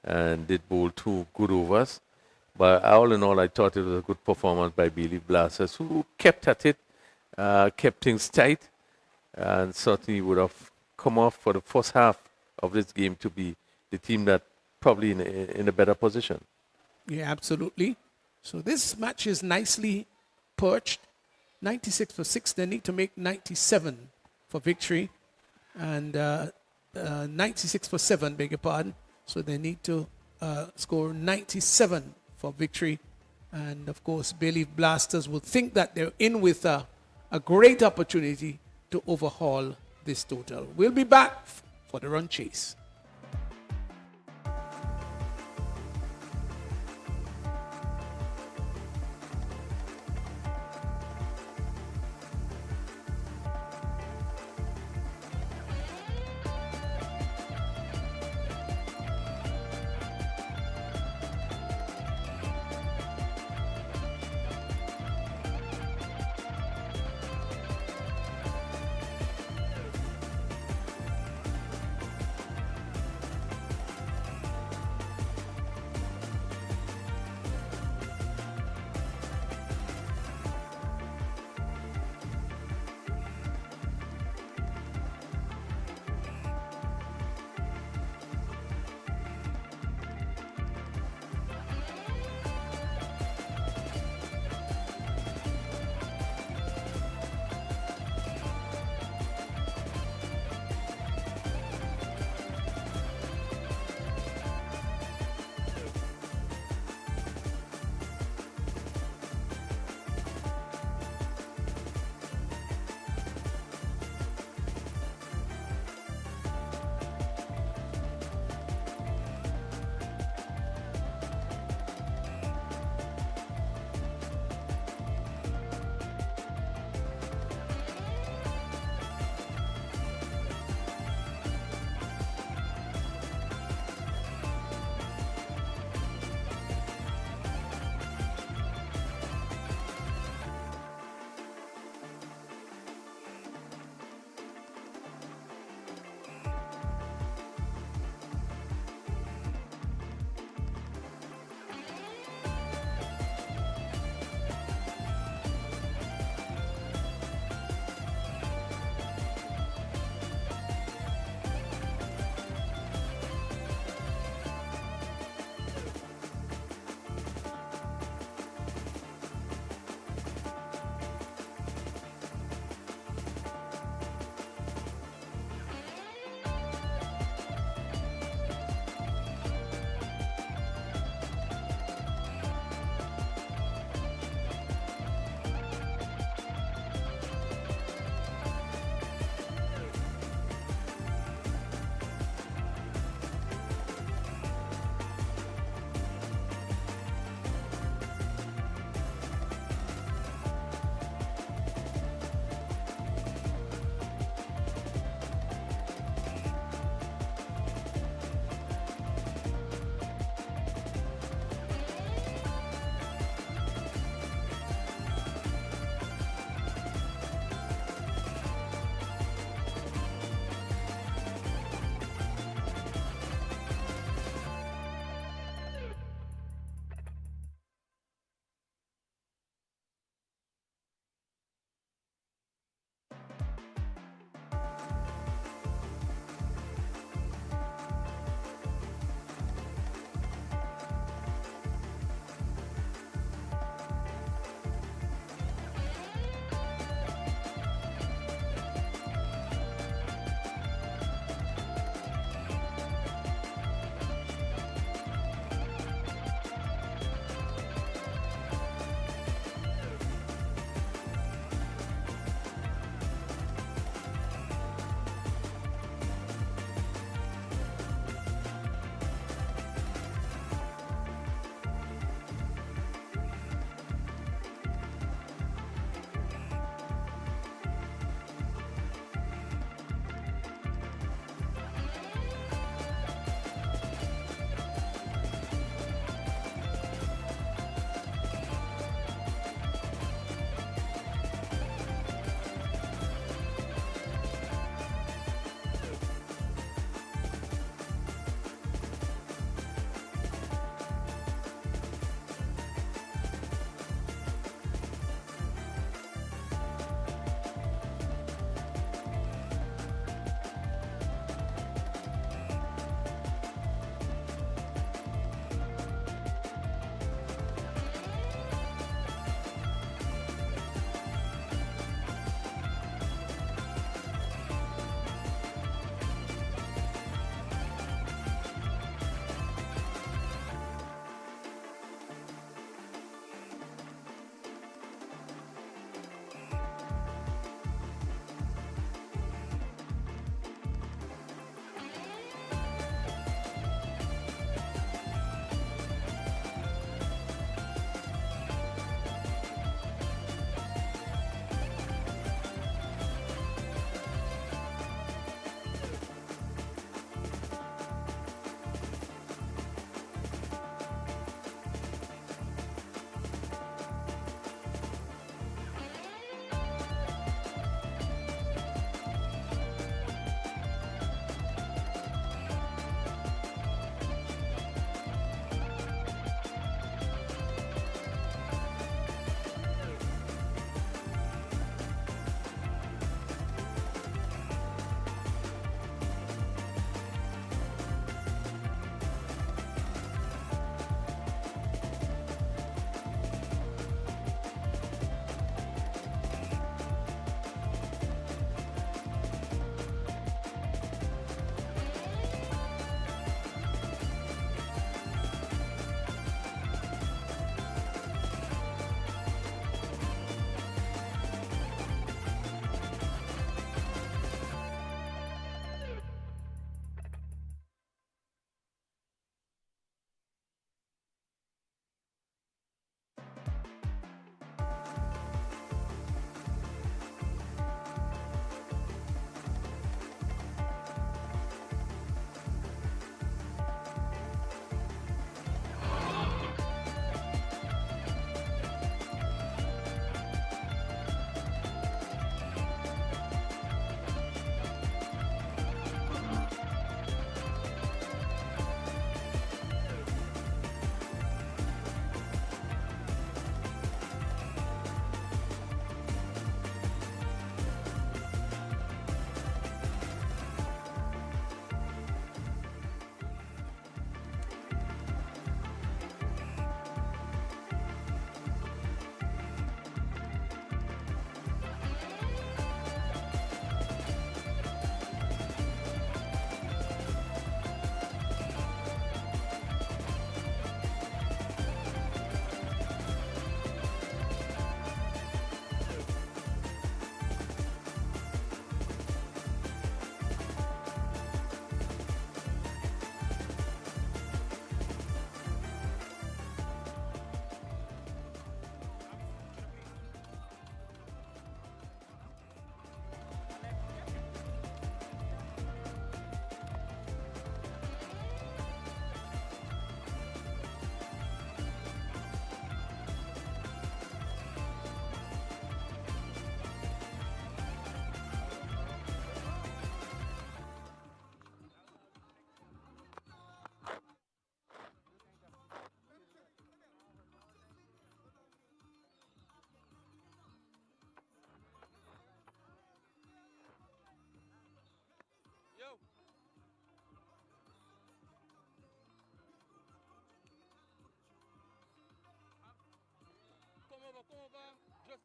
and did bowl 2 good overs. But all in all, I thought it was a good performance by Bailey Blasters, who kept at it, kept things tight, and certainly would have come off for the first half of this game to be the team that probably in a better position. Yeah, absolutely. So this match is nicely perched. 96 for 6. They need to make 97 for victory. And 96 for 7, beg your pardon. So they need to score 97 for victory. And of course, Bailey Blasters will think that they're in with a great opportunity to overhaul this total. We'll be back for the run chase.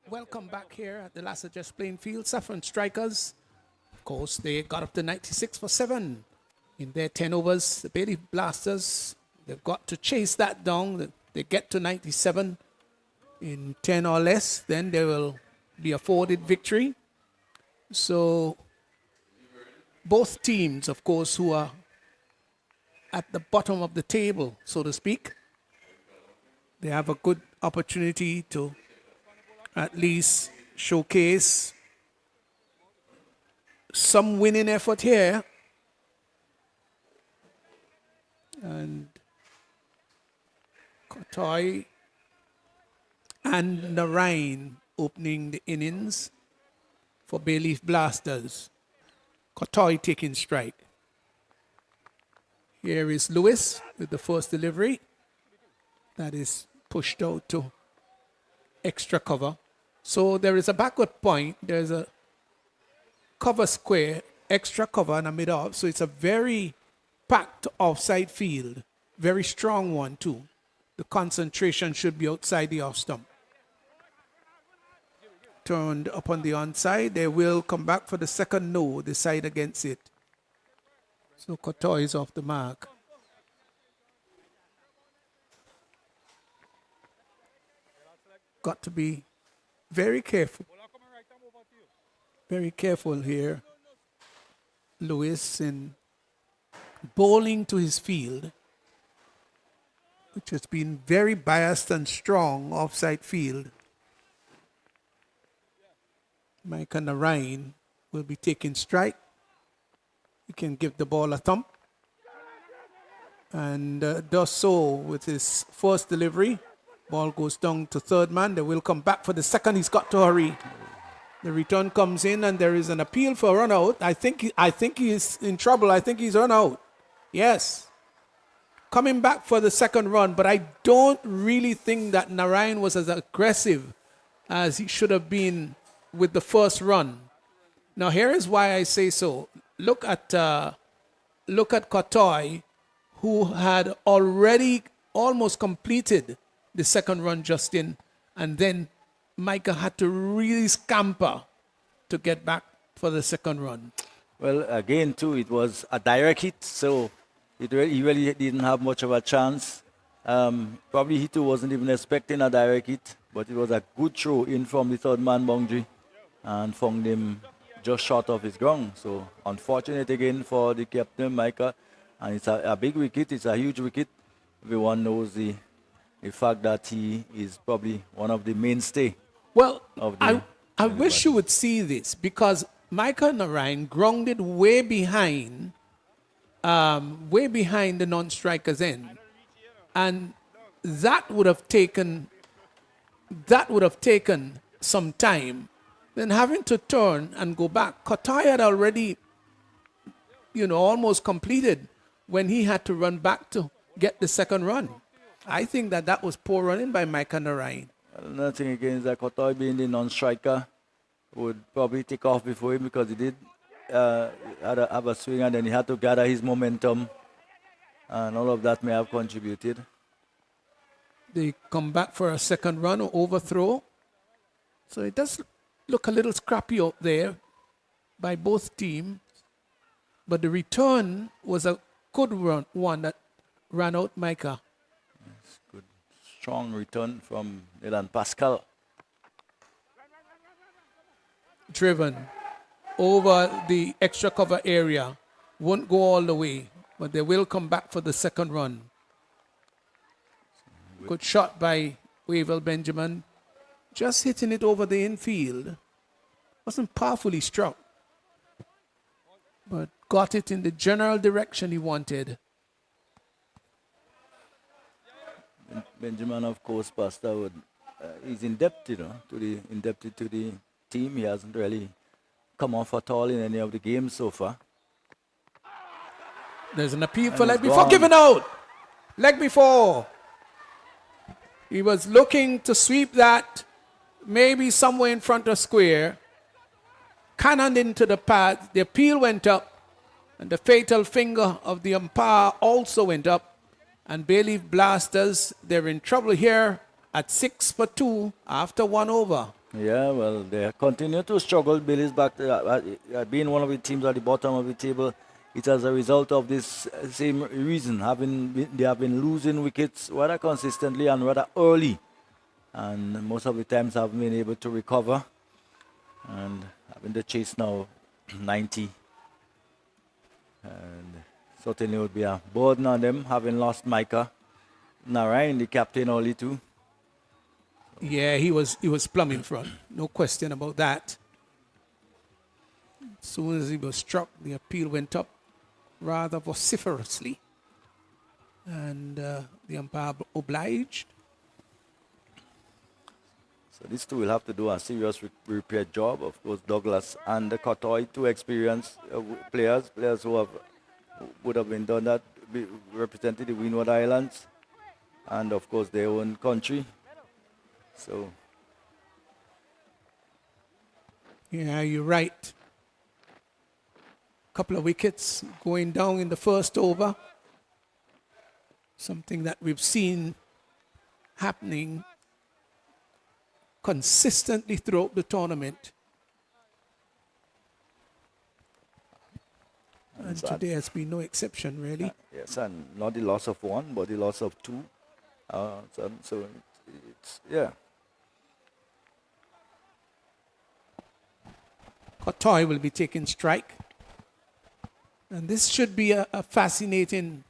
Welcome back here at the Lassa Just Plain Field. Saffron Strikers, of course, they got up to 96 for 7 in their 10 overs. The Bailey Blasters, they've got to chase that down. They get to 97 in 10 or less, then they will be afforded victory. So both teams, of course, who are at the bottom of the table, so to speak, they have a good opportunity to at least showcase some winning effort here. And Kotoy and Narain opening the innings for Bayleaf Blasters. Kotoy taking strike. Here is Lewis with the first delivery. That is pushed out to extra cover. So there is a backward point. There's a cover square, extra cover, and a mid-off. So it's a very packed offside field. Very strong one, too. The concentration should be outside the off stump. Turned up on the onside. They will come back for the second no, decide against it. So Kotoy is off the mark. Got to be very careful. Very careful here. Lewis in bowling to his field, which has been very biased and strong offside field. Micah Narain will be taking strike. He can give the ball a thump. And does so with his first delivery. Ball goes down to third man. They will come back for the second. He's got to hurry. The return comes in and there is an appeal for a run out. I think he is in trouble. I think he's run out. Yes. Coming back for the second run, but I don't really think that Narain was as aggressive as he should have been with the first run. Now here is why I say so. Look at Kotoy, who had already almost completed the second run just in, and then Micah had to really scamper to get back for the second run. Well, again, too, it was a direct hit, so he really didn't have much of a chance. Probably he too wasn't even expecting a direct hit, but it was a good throw in from the third man boundary and found him just short of his ground. So unfortunate again for the captain, Micah, and it's a big wicket, it's a huge wicket. Everyone knows the fact that he is probably one of the mainstay. Well, of the I wish you would see this, because Micah Narain grounded way behind the non-striker's end, and that would have taken some time. Then having to turn and go back, Kotoy had already, almost completed when he had to run back to get the second run. I think that was poor running by Micah Narain. Nothing against that. Kotoy being the non-striker would probably take off before him, because he did have a swing and then he had to gather his momentum, and all of that may have contributed. They come back for a second run or overthrow. So it does look a little scrappy out there by both teams. But the return was a good one that ran out Micah. Yes, good, strong return from Dylan Pascal. Driven over the extra cover area. Won't go all the way, but they will come back for the second run. Good shot by Wavell Benjamin. Just hitting it over the infield. Wasn't powerfully struck, but got it in the general direction he wanted. Benjamin, of course, Pastor, he's indebted, indebted to the team. He hasn't really come off at all in any of the games so far. There's an appeal for leg before, given out. Leg before. He was looking to sweep that maybe somewhere in front of square. Cannoned into the pad. The appeal went up, and the fatal finger of the umpire also went up. And Bayleaf Blasters, they're in trouble here at 6 for 2 after 1 over. Yeah, well, they continue to struggle. Billy's back to, being one of the teams at the bottom of the table. It's as a result of this same reason. They have been losing wickets rather consistently and rather early, and most of the times haven't been able to recover. And having the chase now 90, and certainly would be a burden on them having lost Micah Narayan, the captain, only too. Yeah, he was plumb in front. No question about that. As soon as he was struck, the appeal went up rather vociferously. And the umpire obliged. So these two will have to do a serious repair job. Of course, Douglas and the Cotoy, two experienced players who would have been done that, represented the Windward Islands, and of course their own country. So, yeah, you're right. Couple of wickets going down in the first over. Something that we've seen happening consistently throughout the tournament. And today has been no exception, really. yes, and not the loss of one, but the loss of two. So it's, yeah. Cotoy will be taking strike. And this should be a fascinating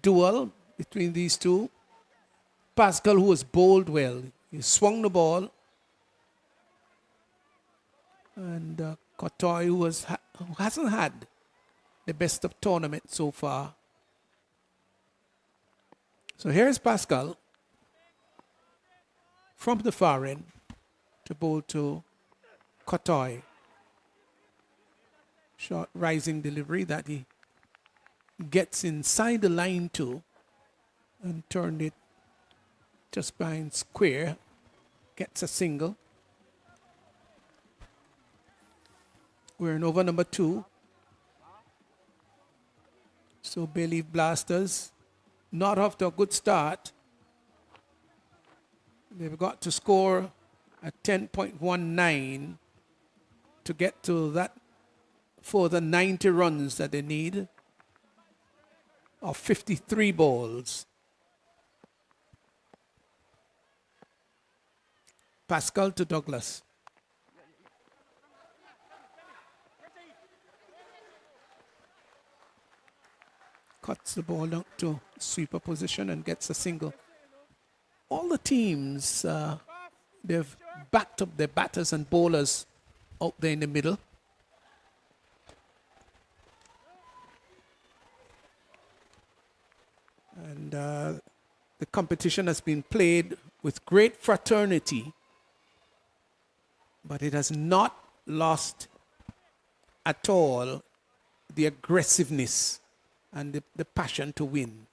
duel between these two. Pascal, who has bowled well, he swung the ball. And Cotoy, who hasn't had the best of tournament so far. So here's Pascal from the far end to bowl to Cotoy. Short rising delivery that he gets inside the line too and turned it just behind square. Gets a single. We're in over number 2. So Bay Blasters not off to a good start. They've got to score a 10.19 to get to that for the 90 runs that they need of 53 balls. Pascal to Douglas. Cuts the ball down to sweeper position and gets a single. All the teams, they've backed up their batters and bowlers out there in the middle. And the competition has been played with great fraternity, but it has not lost at all the aggressiveness and the passion to win.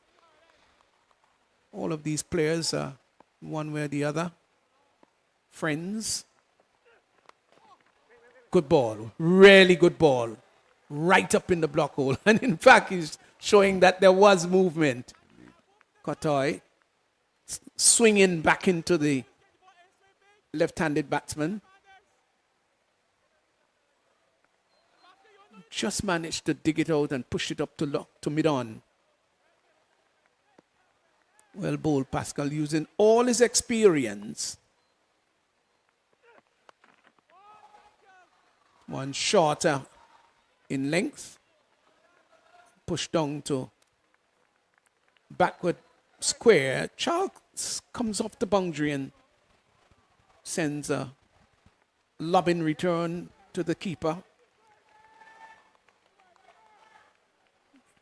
All of these players are, one way or the other, friends. Good ball, really good ball, right up in the block hole. And in fact, he's showing that there was movement. Cotoy swinging back into the left-handed batsman. Just managed to dig it out and push it up to mid-on. Well bowled, Pascal, using all his experience. One shorter in length. Pushed down to backward square. Charles comes off the boundary and sends a lobbing return to the keeper.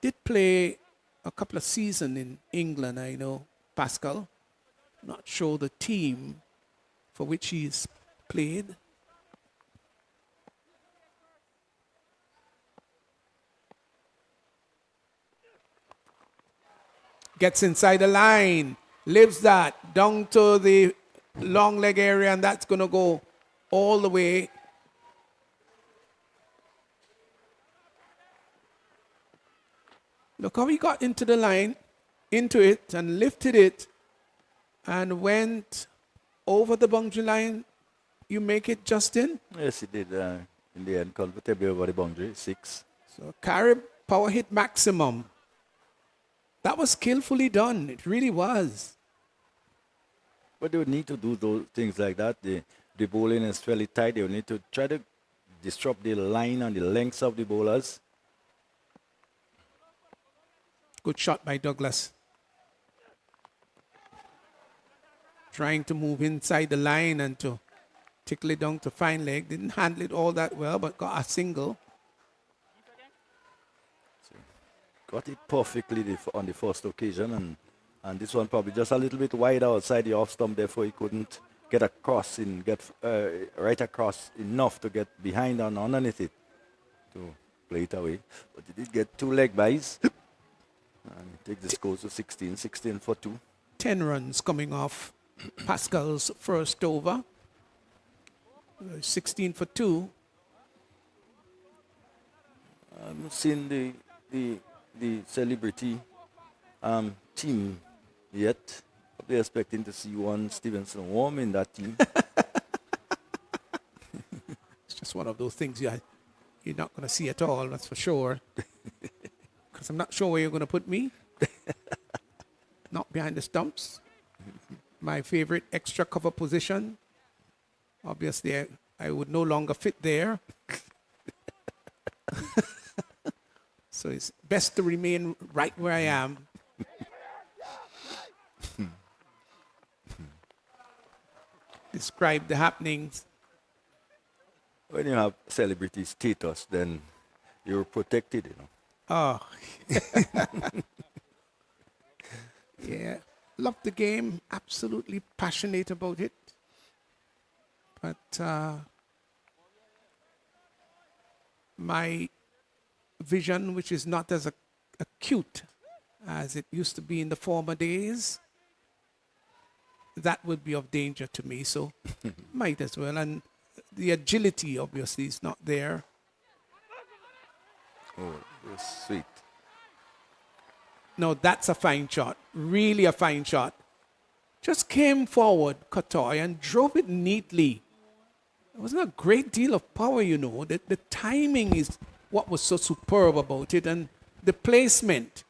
Did play a couple of seasons in England, I know, Pascal. Not sure the team for which he's played. Gets inside the line, lives that down to the long leg area, and that's going to go all the way. Look how he got into the line, into it, and lifted it, and went over the boundary line. You make it, Justin. Yes, he did. In the end, comfortably over the boundary, 6. So Carib power hit maximum. That was skillfully done. It really was. But they would need to do those things like that. The bowling is fairly tight. They would need to try to disrupt the line and the lengths of the bowlers. Good shot by Douglas. Trying to move inside the line and to tickle it down to fine leg. Didn't handle it all that well, but got a single. Got it perfectly on the first occasion, and this one probably just a little bit wide outside the off stump, therefore he couldn't get across and get right across enough to get behind and underneath it to play it away. But he did get 2 leg byes, and he takes the score to 16 for 2. 10 runs coming off Pascal's first over. 16 for 2. I haven't seen the celebrity team yet. Probably expecting to see one Stevenson Warm in that team. It's just one of those things you're not going to see at all, that's for sure. Because I'm not sure where you're going to put me. Not behind the stumps. My favorite extra cover position. Obviously, I would no longer fit there. So it's best to remain right where I am. Describe the happenings. When you have celebrity status, then you're protected, you know. Oh. Yeah. Love the game. Absolutely passionate about it. But my vision, which is not as acute as it used to be in the former days, that would be of danger to me. So might as well. And the agility, obviously, is not there. Oh, that's sweet. No, that's a fine shot. Really a fine shot. Just came forward, Kotoy, and drove it neatly. There wasn't a great deal of power, you know. The timing is what was so superb about it, and the placement.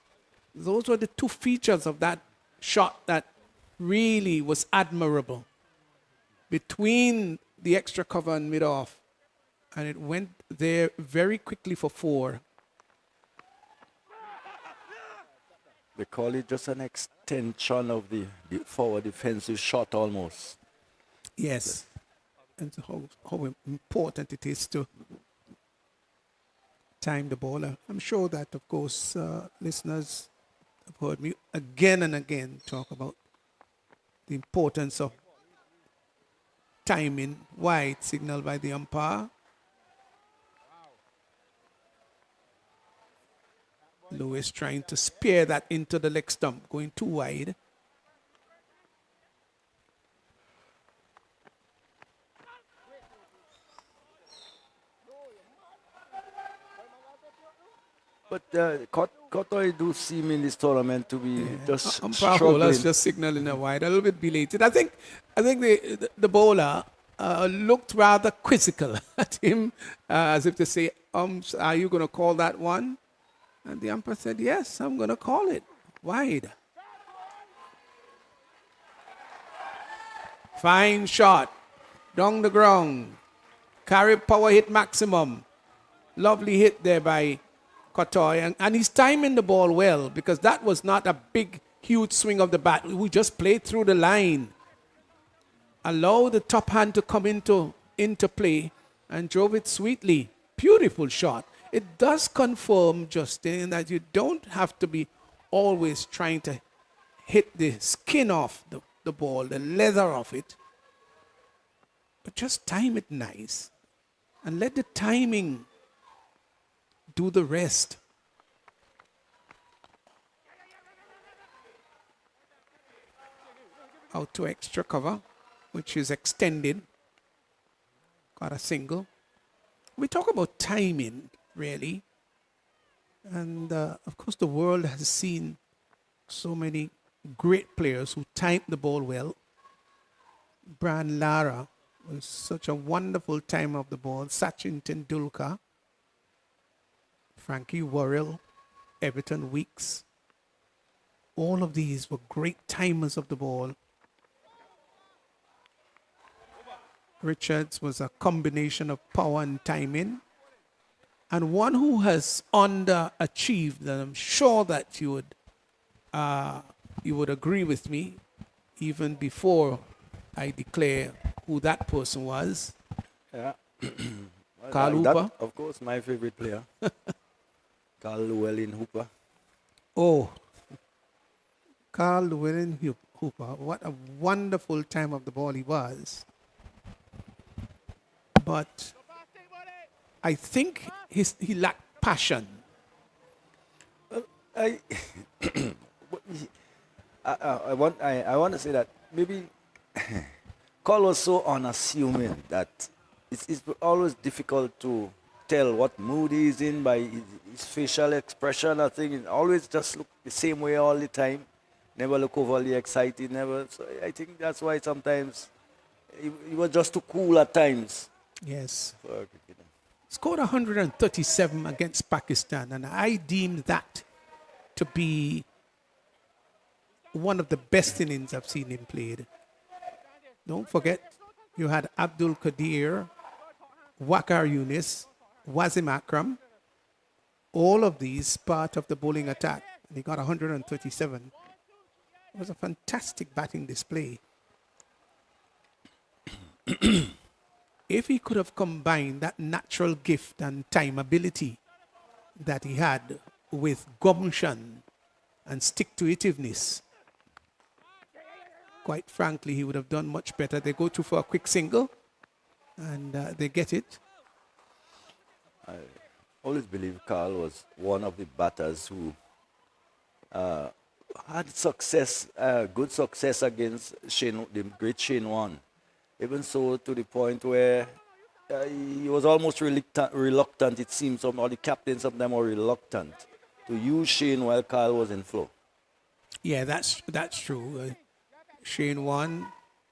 Those were the 2 features of that shot that really was admirable. Between the extra cover and mid-off. And it went there very quickly for 4. They call it just an extension of the forward defensive shot almost. Yes. And how important it is to time the ball. I'm sure that, of course, listeners have heard me again and again talk about the importance of timing. Wide signal by the umpire. Lewis trying to spear that into the leg stump, going too wide. But Kotoy do seem in this tournament to be just Umpire struggling. Holler's just signaling a wide, a little bit belated. I think the bowler looked rather quizzical at him, as if to say, are you going to call that one? And the umpire said, yes, I'm going to call it wide. Fine shot. Down the ground. Carib power hit maximum. Lovely hit there by Kotoy. And he's timing the ball well, because that was not a big, huge swing of the bat. We just played through the line. Allow the top hand to come into play and drove it sweetly. Beautiful shot. It does confirm, Justin, that you don't have to be always trying to hit the skin off the ball, the leather of it. But just time it nice. And let the timing do the rest. Out to extra cover, which is extended. Got a single. We talk about timing, really. And of course, the world has seen so many great players who time the ball well. Bran Lara was such a wonderful time of the ball. Sachin Tendulkar, Frankie Worrell, Everton Weeks. All of these were great timers of the ball. Richards was a combination of power and timing. And one who has underachieved, and I'm sure that you would agree with me, even before I declare who that person was. Yeah. Carl That, Hooper. of course, my favorite player. Carl Llewellyn Hooper. Oh, Carl Llewellyn Hooper. What a wonderful time of the ball he was. But I think he lacked passion. I, I want to say that maybe Carl was so unassuming that it's always difficult to tell what mood he's in by his facial expression. I think it always just look the same way all the time. Never look overly excited. Never. So I think that's why sometimes he was just too cool at times. Yes. For a cricketer. Scored 137 against Pakistan, and I deem that to be one of the best innings I've seen him played. Don't forget, you had Abdul Qadir, Waqar Yunis, Wasim Akram, all of these part of the bowling attack. And he got 137. It was a fantastic batting display. If he could have combined that natural gift and time ability that he had with gumption and stick-to-itiveness, quite frankly, he would have done much better. They go through for a quick single, and they get it. I always believe Carl was one of the batters who had success, good success against the great Shane Warne. Even so, to the point where he was almost reluctant, it seems, or the captains of them were reluctant to use Shane while Carl was in flow. Yeah, that's true. Shane Warne,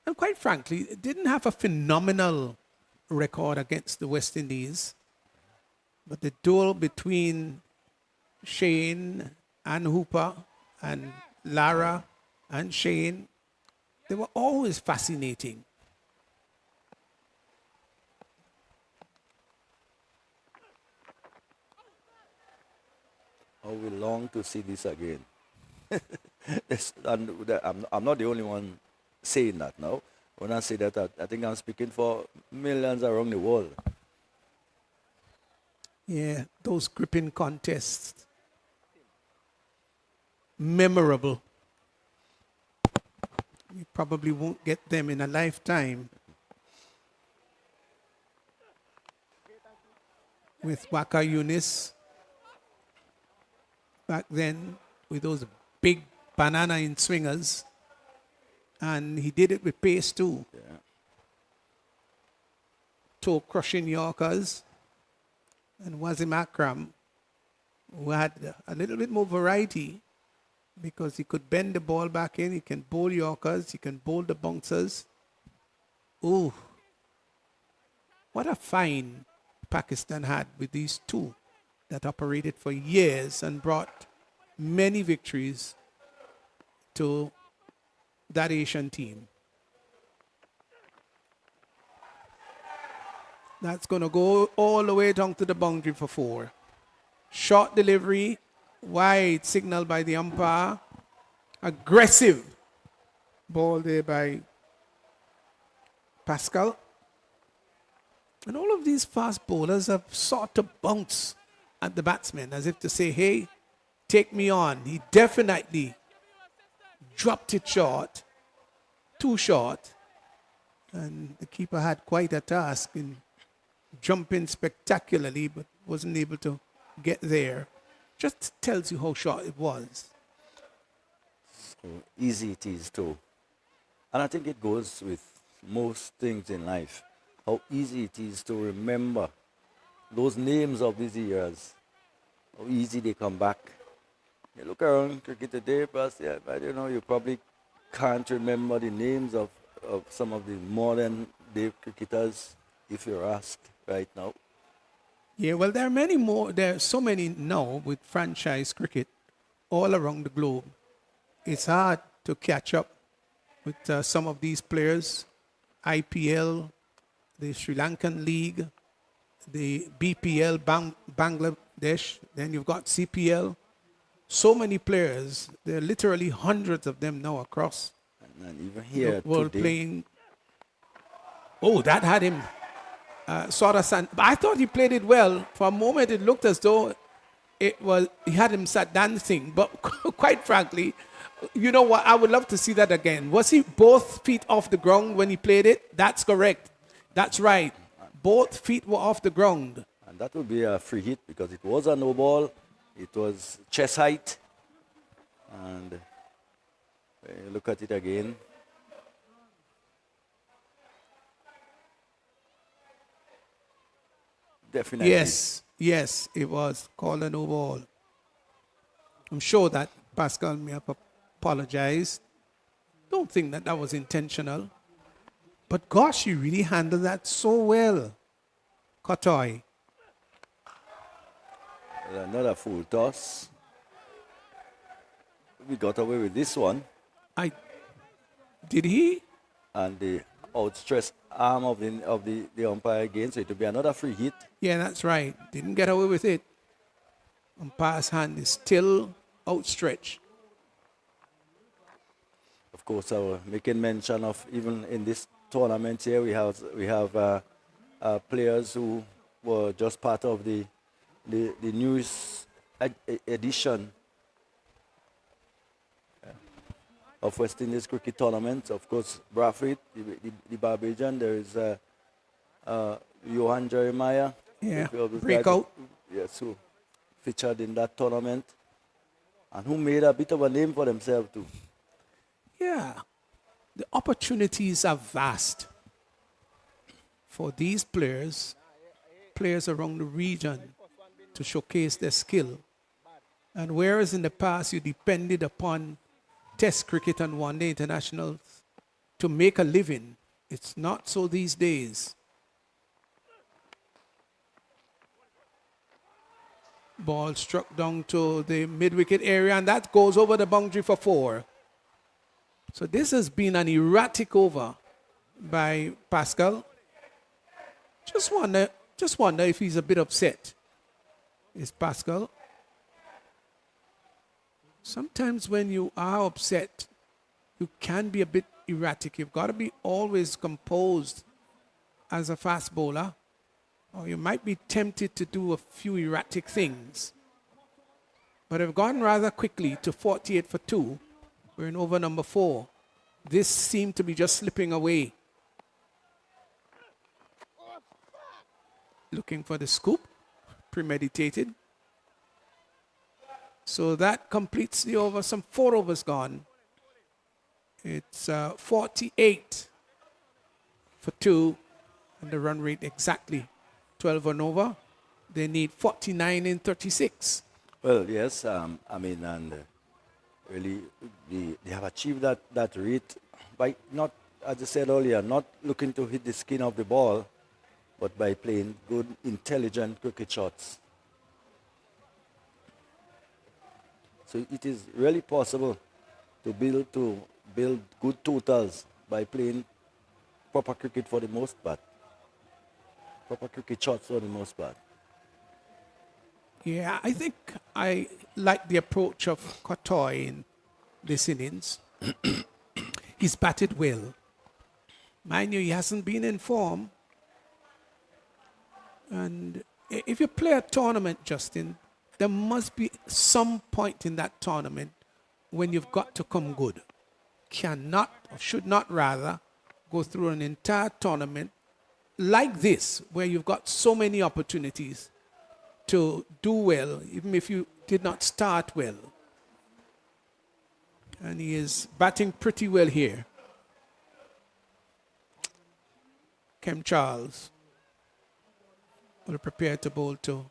and quite frankly, didn't have a phenomenal record against the West Indies. But the duel between Shane and Hooper and Lara and Shane, they were always fascinating. Oh, we long to see this again. I'm not the only one saying that now. When I say that, I think I'm speaking for millions around the world. Yeah, those gripping contests. Memorable. You probably won't get them in a lifetime. With Waqar Yunis back then, with those big banana in swingers. And he did it with pace too. Yeah. Toe crushing Yorkers. And Wasim Akram, who had a little bit more variety because he could bend the ball back in, he can bowl Yorkers, he can bowl the bouncers. Ooh, what a find Pakistan had with these two that operated for years and brought many victories to that Asian team. That's going to go all the way down to the boundary for 4. Short delivery, wide signal by the umpire. Aggressive ball there by Pascal. And all of these fast bowlers have sought to bounce at the batsman as if to say, hey, take me on. He definitely dropped it short, too short. And the keeper had quite a task in jumping spectacularly, but wasn't able to get there. Just tells you how short it was. So easy it is too. And I think it goes with most things in life. How easy it is to remember those names of these years. How easy they come back. You look around cricket today, but you probably can't remember the names of of some of the modern day cricketers, if you're asked right now. Yeah, well, there are many more. There are so many now with franchise cricket all around the globe. It's hard to catch up with some of these players. IPL, the Sri Lankan League, the BPL, Bangladesh, then you've got CPL. So many players. There are literally hundreds of them now across And even the here world today, playing. Oh, that had him sort of but I thought he played it well. For a moment, it looked as though he had him sat dancing. But quite frankly, you know what? I would love to see that again. Was he both feet off the ground when he played it? That's correct. That's right. Both feet were off the ground. and that would be a free hit because it was a no ball. It was chest height. And when you look at it again, definitely. Yes, it was called a no ball. I'm sure that Pascal may have apologized. Don't think that that was intentional. But gosh, he really handled that so well. Kotoy. Another full toss. We got away with this one. Did he? And the outstretched arm of the umpire again, so it will be another free hit. Yeah, that's right. Didn't get away with it. Umpire's hand is still outstretched. Of course, I was making mention of even in this tournament here, we have players who were just part of the newest edition of West Indies cricket tournament. Of course, Bradford, the Barbadian. There is Johan Jeremiah. Yeah, If you always breakout. Yes, who featured in that tournament and who made a bit of a name for themselves too. Yeah, the opportunities are vast for these players around the region to showcase their skill. And whereas in the past you depended upon Test cricket and one-day internationals to make a living, it's not so these days. Ball struck down to the mid-wicket area, and that goes over the boundary for 4. So this has been an erratic over by Pascal. Just wonder if he's a bit upset. Is Pascal? Sometimes when you are upset, you can be a bit erratic. You've got to be always composed as a fast bowler, or you might be tempted to do a few erratic things. But I've gone rather quickly to 48 for 2. We're in over number 4. This seemed to be just slipping away. Looking for the scoop. Premeditated. So that completes the over. Some 4 overs gone. It's 48 for 2. And the run rate exactly 12 and over. They need 49 in 36. Well, yes, and really they have achieved that rate by not, as I said earlier, not looking to hit the skin of the ball, but by playing good, intelligent cricket shots. So it is really possible to build good totals by playing proper cricket for the most part. Proper cricket shots for the most part. Yeah, I think I like the approach of Kotoy in this innings. He's batted well. Mind you, he hasn't been in form. And if you play a tournament, Justin, there must be some point in that tournament when you've got to come good. Cannot, or should not rather, go through an entire tournament like this, where you've got so many opportunities to do well, even if you did not start well. And he is batting pretty well here. Kem Charles will prepare to bowl to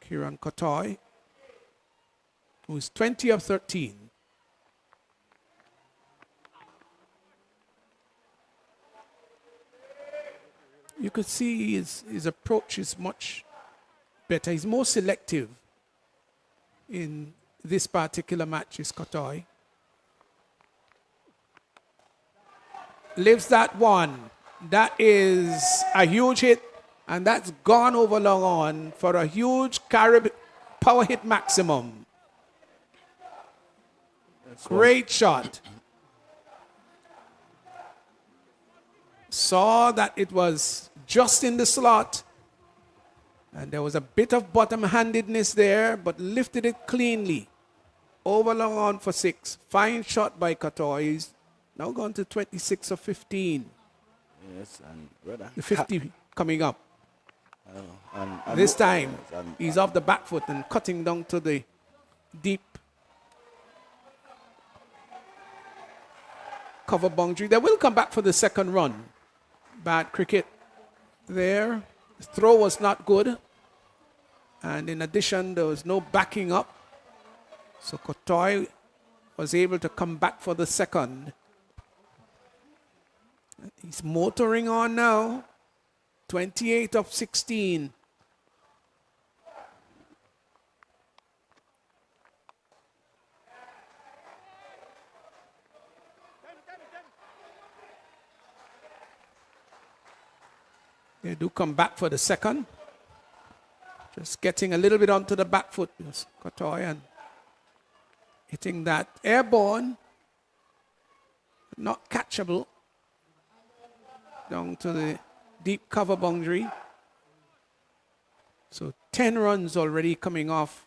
Kiran Kotoy, who is 20 of 13. could see his approach is much better. He's more selective in this particular match, is Kotoy. Lives that one. That is a huge hit, and that's gone over long on for a huge Carib power hit maximum. Great shot. Saw that it was just in the slot, and there was a bit of bottom-handedness there, but lifted it cleanly. Over long on for 6. Fine shot by Kotoy. He's now gone to 26 of 15. Yes, and brother. The 50 coming up. And This time, yes, and he's off the back foot and cutting down to the deep cover boundary. They will come back for the second run. Bad cricket there. The throw was not good. And in addition, there was no backing up. So Kotoy was able to come back for the second. He's motoring on now. 28 of 16. They do come back for the second. Just getting a little bit onto the back foot, yes, Kotoy, and hitting that airborne, not catchable, down to the deep cover boundary. So 10 runs already coming off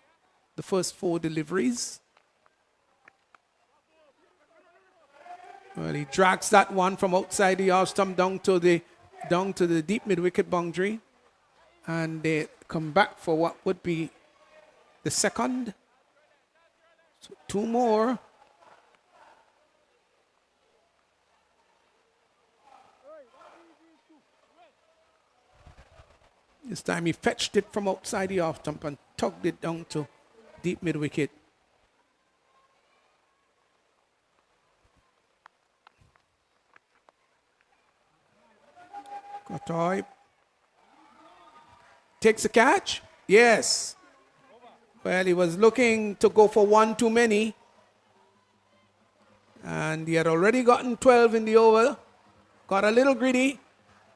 the first 4 deliveries. Well, he drags that one from outside the off stump down to the deep mid-wicket boundary. And they come back for what would be the second. So 2 more. This time he fetched it from outside the off stump and tugged it down to deep mid-wicket. Kotoy takes a catch. Yes. Well, he was looking to go for 1 too many. And he had already gotten 12 in the over. Got a little greedy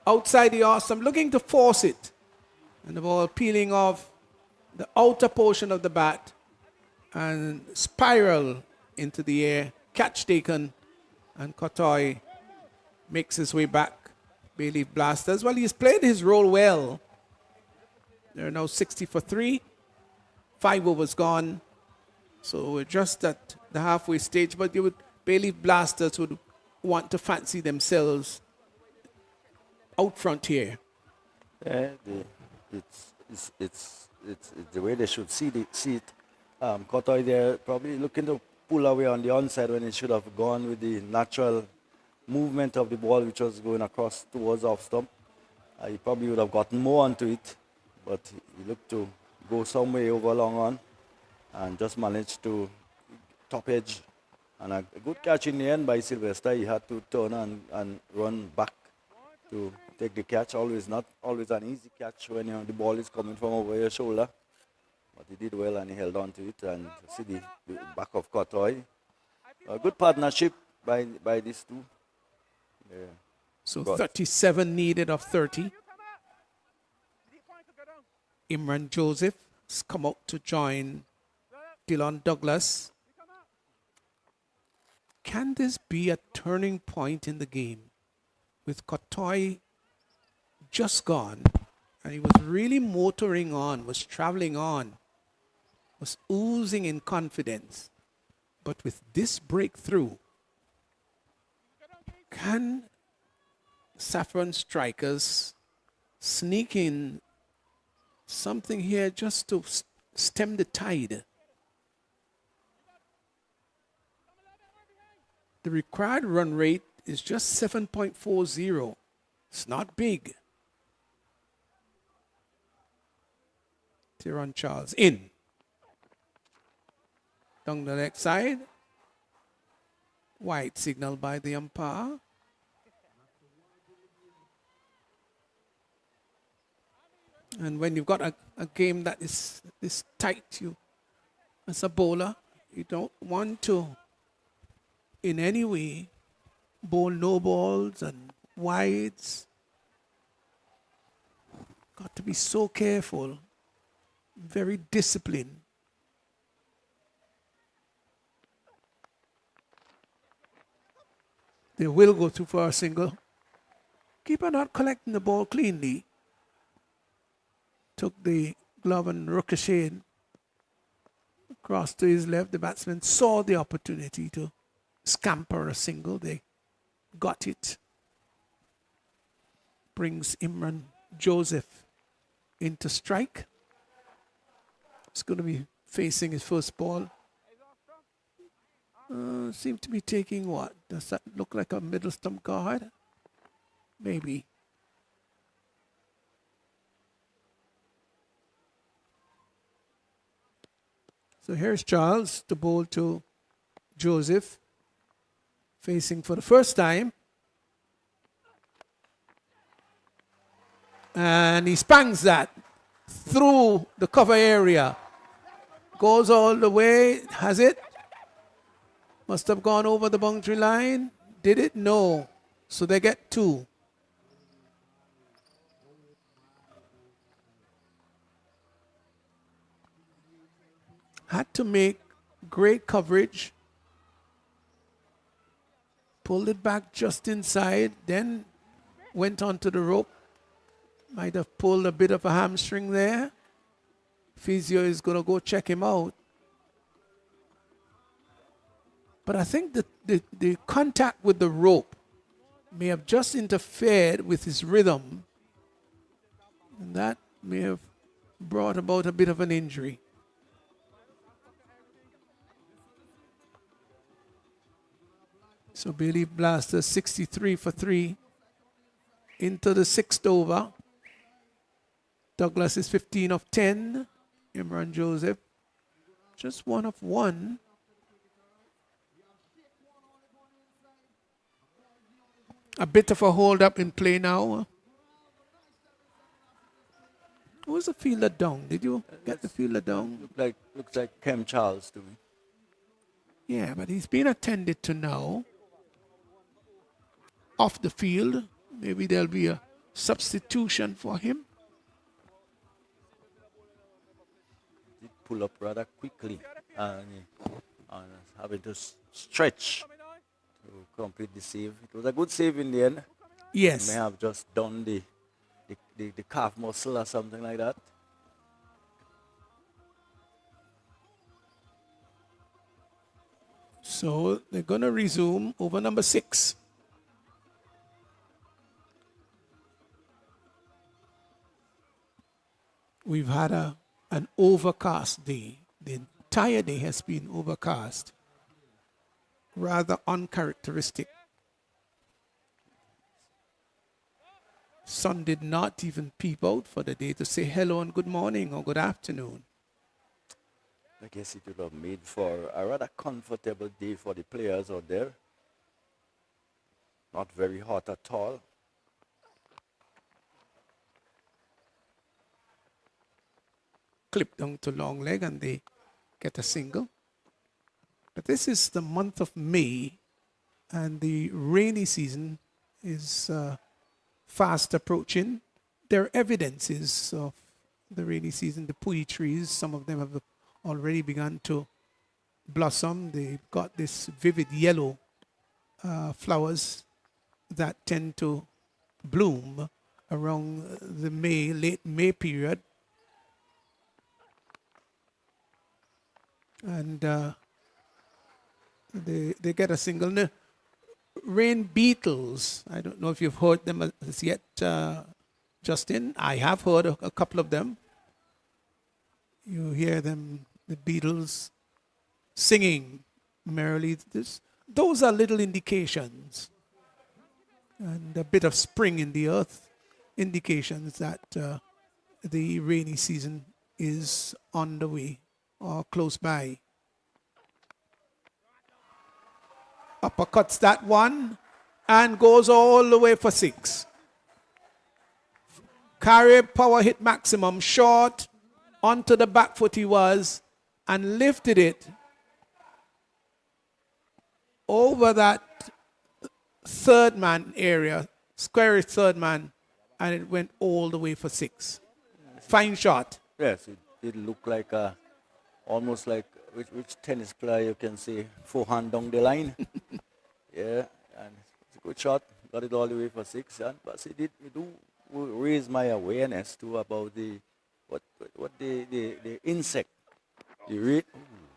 outside the off stump, looking to force it. And the ball peeling off the outer portion of the bat and spiral into the air. Catch taken, and Kotoy makes his way back. Bayleaf Blasters. Well, he's played his role well. They're now 60 for 3. 5 overs gone. So we're just at the halfway stage, but Bayleaf Blasters would want to fancy themselves out front here. It's the way they should see it. Kotoy there probably looking to pull away on the onside when it should have gone with the natural movement of the ball, which was going across towards off stump. He probably would have gotten more onto it, but he looked to go some way over long on and just managed to top edge. And a good catch in the end by Sylvester. He had to turn and run back to take the catch. Not always an easy catch when the ball is coming from over your shoulder. But he did well and he held on to it. And see the back of Kotoy. A good partnership by these two. Yeah. So 37 needed of 30. Imran Joseph has come out to join Dylan Douglas. Can this be a turning point in the game? With Kotoy just gone, and he was really motoring on, was traveling on, was oozing in confidence. But with this breakthrough, can Saffron strikers sneak in something here just to stem the tide? The required run rate is just 7.40. It's not big. Tyrone Charles in. Down the next side. White signal by the umpire. And when you've got a game that is this tight, you, as a bowler, you don't want to in any way bowl no balls and wides. Got to be so careful, very disciplined. They will go through for a single. Keeper not collecting the ball cleanly. Took the glove and ricocheted across to his left. The batsman saw the opportunity to scamper a single. They got it. Brings Imran Joseph into strike. He's going to be facing his first ball. Seem to be taking what? Does that look like a middle stump guard? Maybe. So here's Charles to bowl to Joseph, facing for the first time. And he spangs that through the cover area. Goes all the way, has it? Must have gone over the boundary line. Did it? No. So they get 2. Had to make great coverage. Pulled it back just inside, then went onto the rope. Might have pulled a bit of a hamstring there. Physio is going to go check him out. But I think that the contact with the rope may have just interfered with his rhythm. And that may have brought about a bit of an injury. So Bailey Blaster 63 for 3 into the 6th over. Douglas is 15 of 10. Imran Joseph just 1 of 1. A bit of a hold up in play now. Who's the fielder down? Did you get the fielder down? Looks like Kem Charles to me. Yeah, but he's been attended to now. Off the field. Maybe there'll be a substitution for him. He pull up rather quickly and having to stretch to complete the save. It was a good save in the end. Yes. He may have just done the calf muscle or something like that. So they're going to resume over number 6. We've had an overcast day. The entire day has been overcast. Rather uncharacteristic. Sun did not even peep out for the day to say hello and good morning or good afternoon. I guess it would have made for a rather comfortable day for the players out there. Not very hot at all. Clip down to long leg and they get a single. But this is the month of May and the rainy season is fast approaching. There are evidences of the rainy season. The pui trees, some of them have already begun to blossom. They've got this vivid yellow flowers that tend to bloom around the late May period. And they get a single. No, rain beetles, I don't know if you've heard them as yet, Justin. I have heard a couple of them. You hear them, the beetles, singing merrily. Those are little indications. And a bit of spring in the earth, indications that the rainy season is on the way or close by. Uppercuts that one and goes all the way for 6. Carry power hit maximum, short, onto the back foot he was, and lifted it over that third man area, squarish third man, and it went all the way for 6. Fine shot. Yes, it looked like almost like which tennis player you can say forehand down the line. Yeah, and it's a good shot. Got it all the way for 6. And but it do raise my awareness too about the insect. The rate.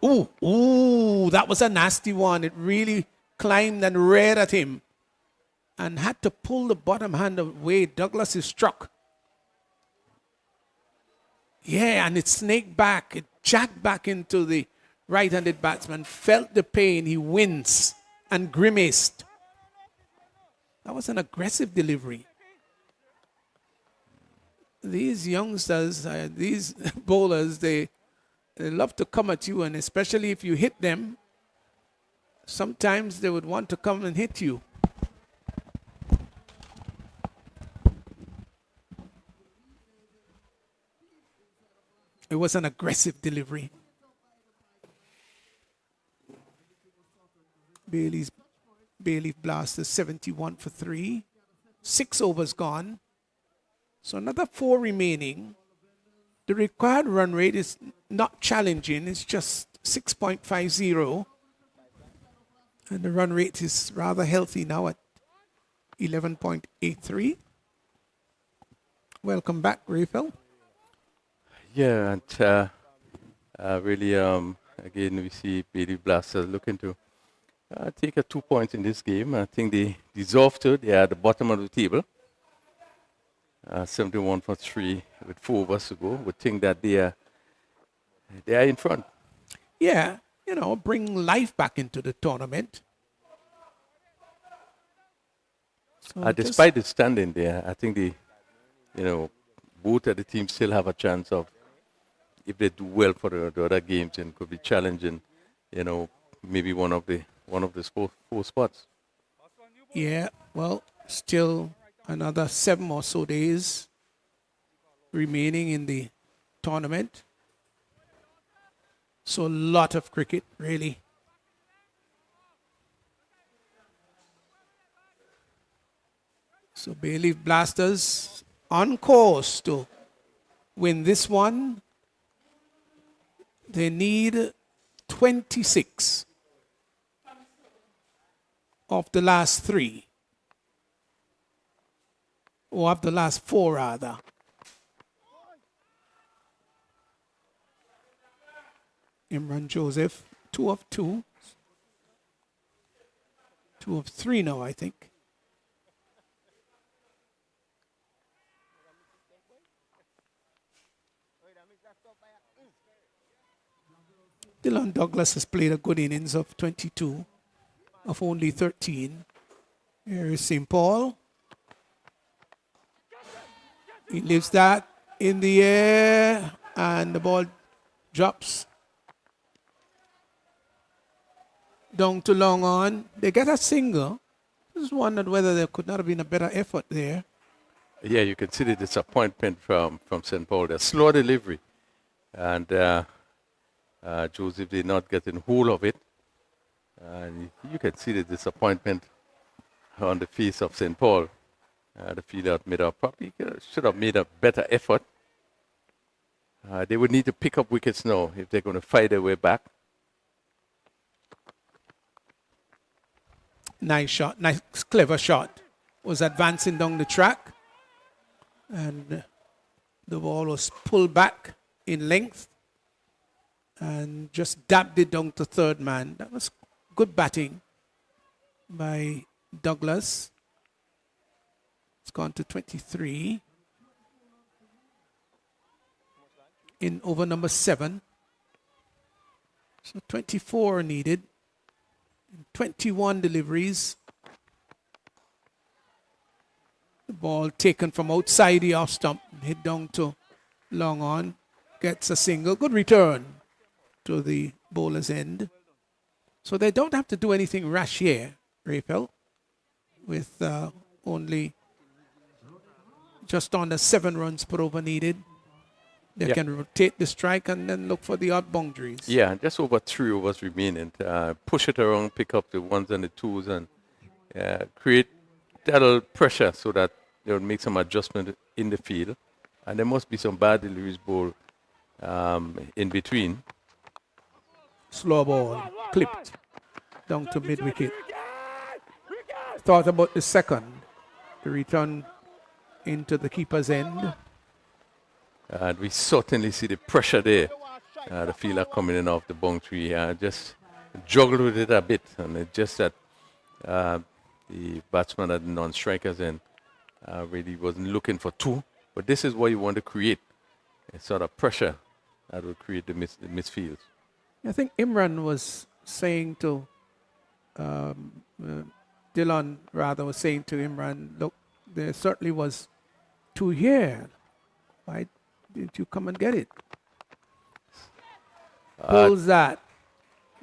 Ooh, that was a nasty one. It really climbed and reared at him and had to pull the bottom hand away. Douglas is struck. Yeah, and it snaked back. It jacked back into the right-handed batsman, felt the pain. He winced and grimaced. That was an aggressive delivery. These youngsters, these bowlers, they love to come at you, and especially if you hit them, sometimes they would want to come and hit you. It was an aggressive delivery. Bailey Blasters 71 for 3. 6 overs gone. So another 4 remaining. The required run rate is not challenging. It's just 6.50. And the run rate is rather healthy now at 11.83. Welcome back, Raphael. Yeah, and really, again, we see Bailey Blasters looking to take a 2 points in this game. I think they deserve to. They are at the bottom of the table. 71 for 3 with 4 overs to go. Would think that they are in front. Yeah, bring life back into the tournament. So Despite the standing there, I think both of the teams still have a chance of, if they do well for the other games, and could be challenging, maybe one of the 4 spots. Yeah, well, still another 7 or so days remaining in the tournament. So a lot of cricket, really. So Bailey Blasters on course to win this one. They need 26 of the last 3. Or of the last 4, rather. Imran Joseph, 2 of 2. 2 of 3 now, I think. Dylan Douglas has played a good innings of 22 of only 13. Here is St. Paul. He leaves that in the air, and the ball drops down to long on. They get a single. Just wondered whether there could not have been a better effort there. Yeah, you can see the disappointment from St. Paul. Their slow delivery. And Joseph did not get in hold of it. And you can see the disappointment on the face of St. Paul. The fielder probably should have made a better effort. They would need to pick up wickets now if they're going to fight their way back. Nice shot, nice, clever shot. Was advancing down the track, and the ball was pulled back in length and just dabbed it down to third man. That was good batting by Douglas. It's gone to 23 in over number 7. So 24 needed. 21 deliveries. The ball taken from outside the off stump, hit down to long on, gets a single. Good return to the bowler's end. So they don't have to do anything rash here, Raphael, with only just under 7 runs per over needed. They Yeah. can rotate the strike and then look for the odd boundaries. Yeah, just over 3 overs remaining. Push it around, pick up the ones and the twos, and create that little pressure so that they'll make some adjustment in the field. And there must be some bad deliveries ball in between. Slow ball, clipped down to mid wicket. Thought about the second, the return into the keeper's end. And we certainly see the pressure there. The fielder coming in off the boundary. Just juggled with it a bit. And it's just that the batsman at the non-strikers end really wasn't looking for 2. But this is what you want to create. A sort of pressure that will create the misfields. I think Imran was saying to Dylan, rather, was saying to Imran, look, there certainly was 2 here. Why didn't you come and get it? Pulls that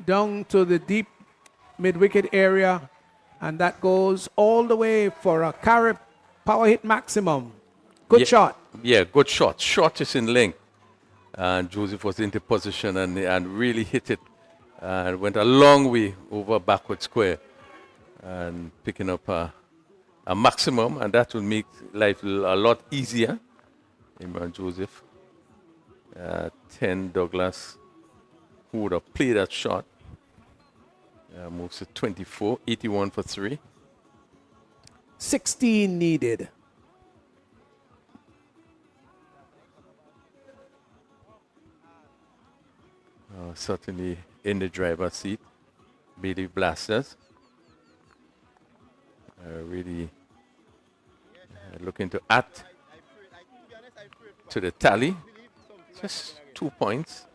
down to the deep mid-wicket area, and that goes all the way for a carry power hit maximum. Good shot. Yeah, good shot. Shortest in length. And Joseph was into position and really hit it. And went a long way over backward square. And picking up a maximum. And that will make life a lot easier. Imran Joseph. 10 Douglas, who would have played that shot. Moves to 24, 81 for 3. 16 needed. Certainly in the driver's seat. Bailey Blasters. Really looking to add to the tally. Just 2 points.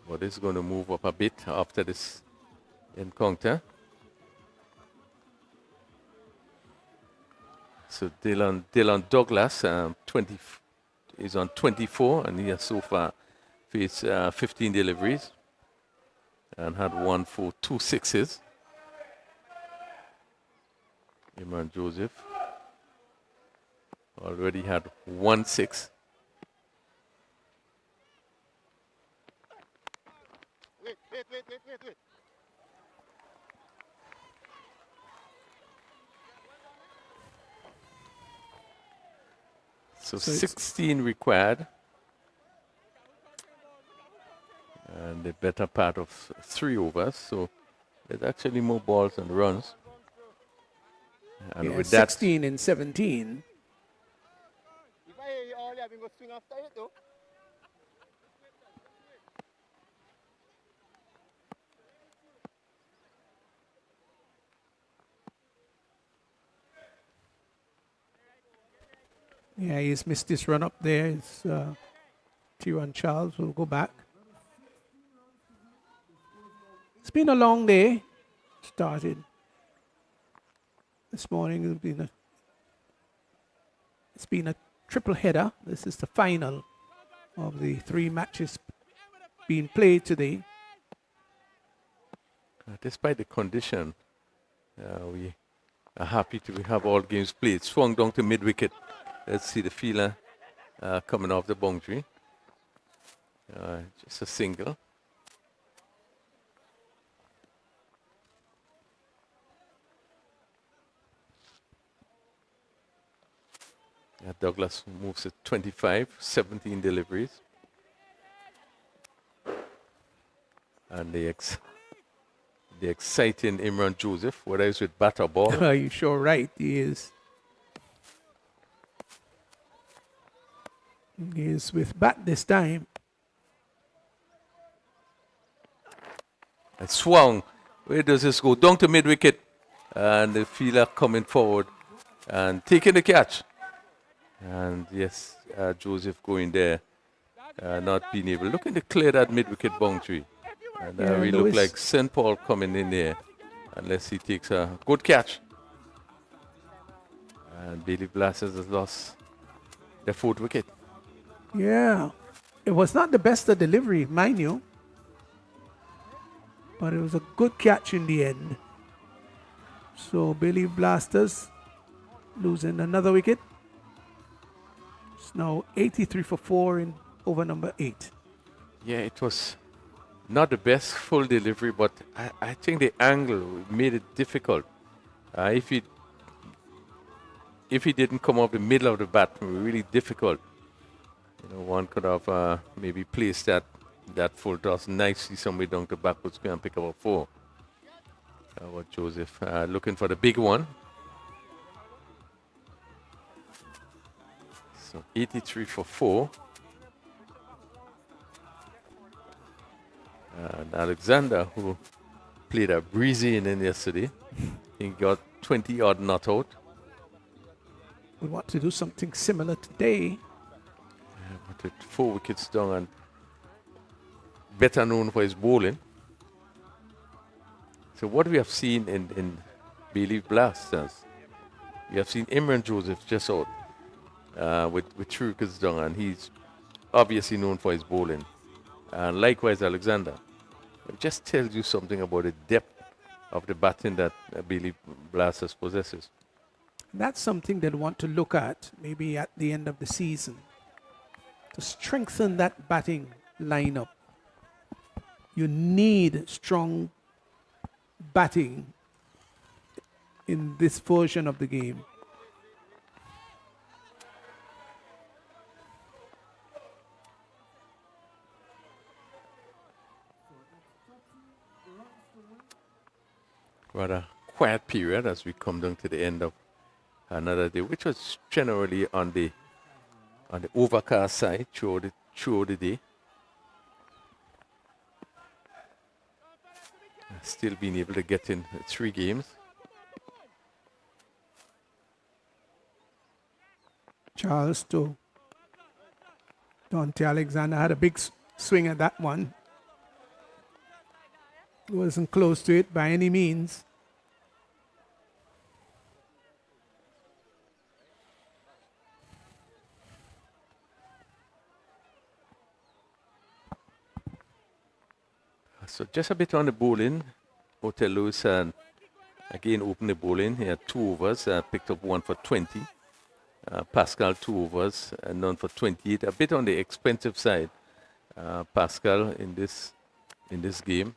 But it's going to move up a bit after this encounter. So Dylan Douglas 20, is on 24, and he has so far faced 15 deliveries and had 1 for 2 sixes. Imran Joseph already had 1 6. Wait. So 16 required. And the better part of 3 overs. So there's actually more balls than runs. And Yeah, with that, 16 and 17. If I hear you all, I've been going to swing after it though. Yeah, he's missed this run up there. It's T1 Charles will go back. It's been a long day. Started this morning. It's been a triple header. This is the final of the 3 matches being played today. despite the condition, we are happy to have all games played. Swung down to mid-wicket. Let's see the fielder coming off the boundary. Just a single. Douglas moves to 25, 17 deliveries. And the exciting Imran Joseph, whether it's with bat or ball. You're sure right, he is. He is with bat this time. And swung. Where does this go? Down to mid-wicket. And the fielder coming forward and taking the catch. And yes, Joseph going there, not being able, looking to clear that mid-wicket boundary. And we look like St. Paul coming in there, unless he takes a good catch. And Bailey Blasters has lost their 4th wicket. Yeah, it was not the best of delivery, mind you, but it was a good catch in the end. So Bailey Blasters losing another wicket. It's now 83 for 4 in over number 8. Yeah, it was not the best full delivery, but I think the angle made it difficult. If he didn't come off the middle of the bat, it would be really difficult. You know, one could have maybe placed that full toss nicely somewhere down the backward square and pick up a 4. But Joseph looking for the big one. So 83 for 4. And Alexander, who played a breezy inning yesterday, he got 20 odd not out. We want to do something similar today. With 4 wickets down and better known for his bowling. So what we have seen in Bailey Blasters, we have seen Imran Joseph just out with 3 wickets down, and he's obviously known for his bowling. And likewise Alexander. It just tells you something about the depth of the batting that Bailey Blasters possesses. That's something they'll want to look at maybe at the end of the season to strengthen that batting lineup. You need strong batting in this version of the game. Rather quiet period as we come down to the end of another day, which was generally on the overcast side throughout the day. Still being able to get in 3 games. Charles to Dante Alexander had a big swing at that one. He wasn't close to it by any means. So just a bit on the bowling. Hotel Lewis again opened the bowling. He had 2 overs, picked up 1 for 20. Pascal 2 overs and none for 28. A bit on the expensive side, Pascal in this game.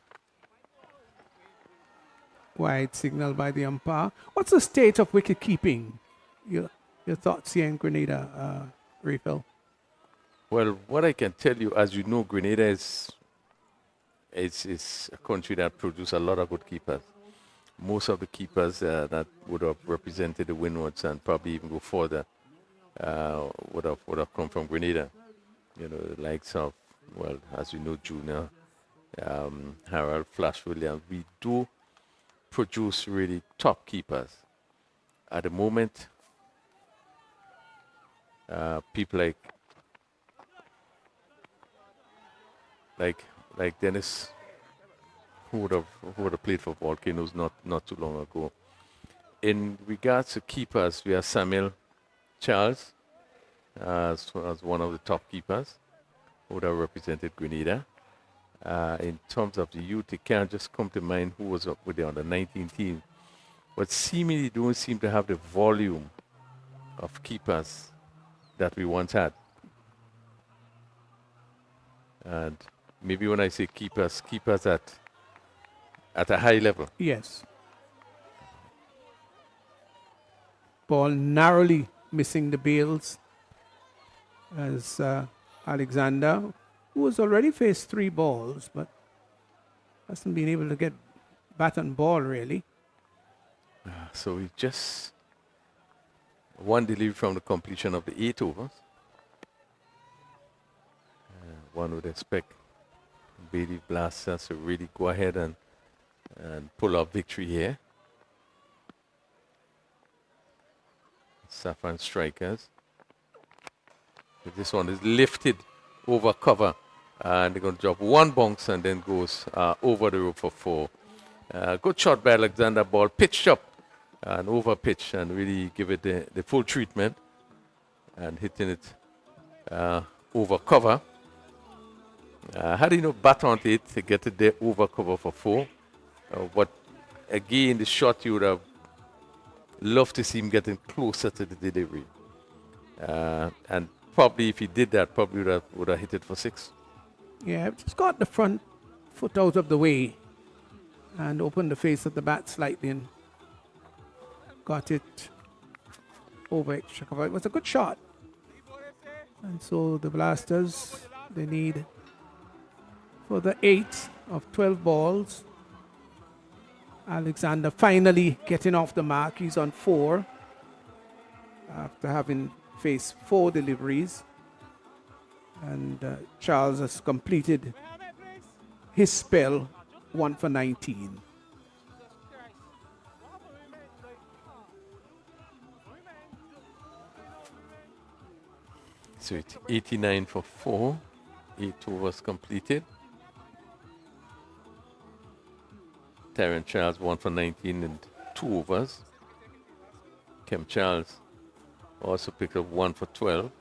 Wide signal by the umpire. What's the state of wicket keeping? Your thoughts here in Grenada, Refill? Well, what I can tell you, as you know, Grenada is a country that produces a lot of good keepers. Most of the keepers that would have represented the Windwards and probably even go further would have come from Grenada. You know, the likes of, well, as you know, Junior, Harold, Flash Williams. We do produce really top keepers. At the moment, people like Dennis, who would have played for Volcanoes not too long ago. In regards to keepers, we have Samuel Charles as one of the top keepers who would have represented Grenada. In terms of the youth, it can't just come to mind who was up with the under-19 team, but seemingly don't seem to have the volume of keepers that we once had. And maybe when I say keepers at a high level. Yes. Ball narrowly missing the bails as Alexander, who has already faced 3 balls, but hasn't been able to get bat and ball really. So we just 1 delivery from the completion of the 8 overs. One would expect Bailey Blasters to really go ahead and pull off victory here. Saffron strikers. But this one is lifted over cover, and they're going to drop 1 bounce and then goes over the rope for 4. Good shot by Alexander. Ball pitched up and over pitch and really give it the full treatment and hitting it over cover. Had he not bat onto it to get it there over cover for 4, but again the shot you would have love to see him getting closer to the delivery. And probably if he did that, probably would have hit it for 6. Yeah, just got the front foot out of the way and opened the face of the bat slightly and got it over extra cover. It was a good shot. And so the Blasters, they need for the 8 of 12 balls. Alexander finally getting off the mark. He's on 4 after having faced 4 deliveries. And Charles has completed his spell, 1 for 19. So it's 89 for 4. 8 overs completed. Terran Charles 1 for 19 and 2 overs. Kem Charles also picked up 1 for 12.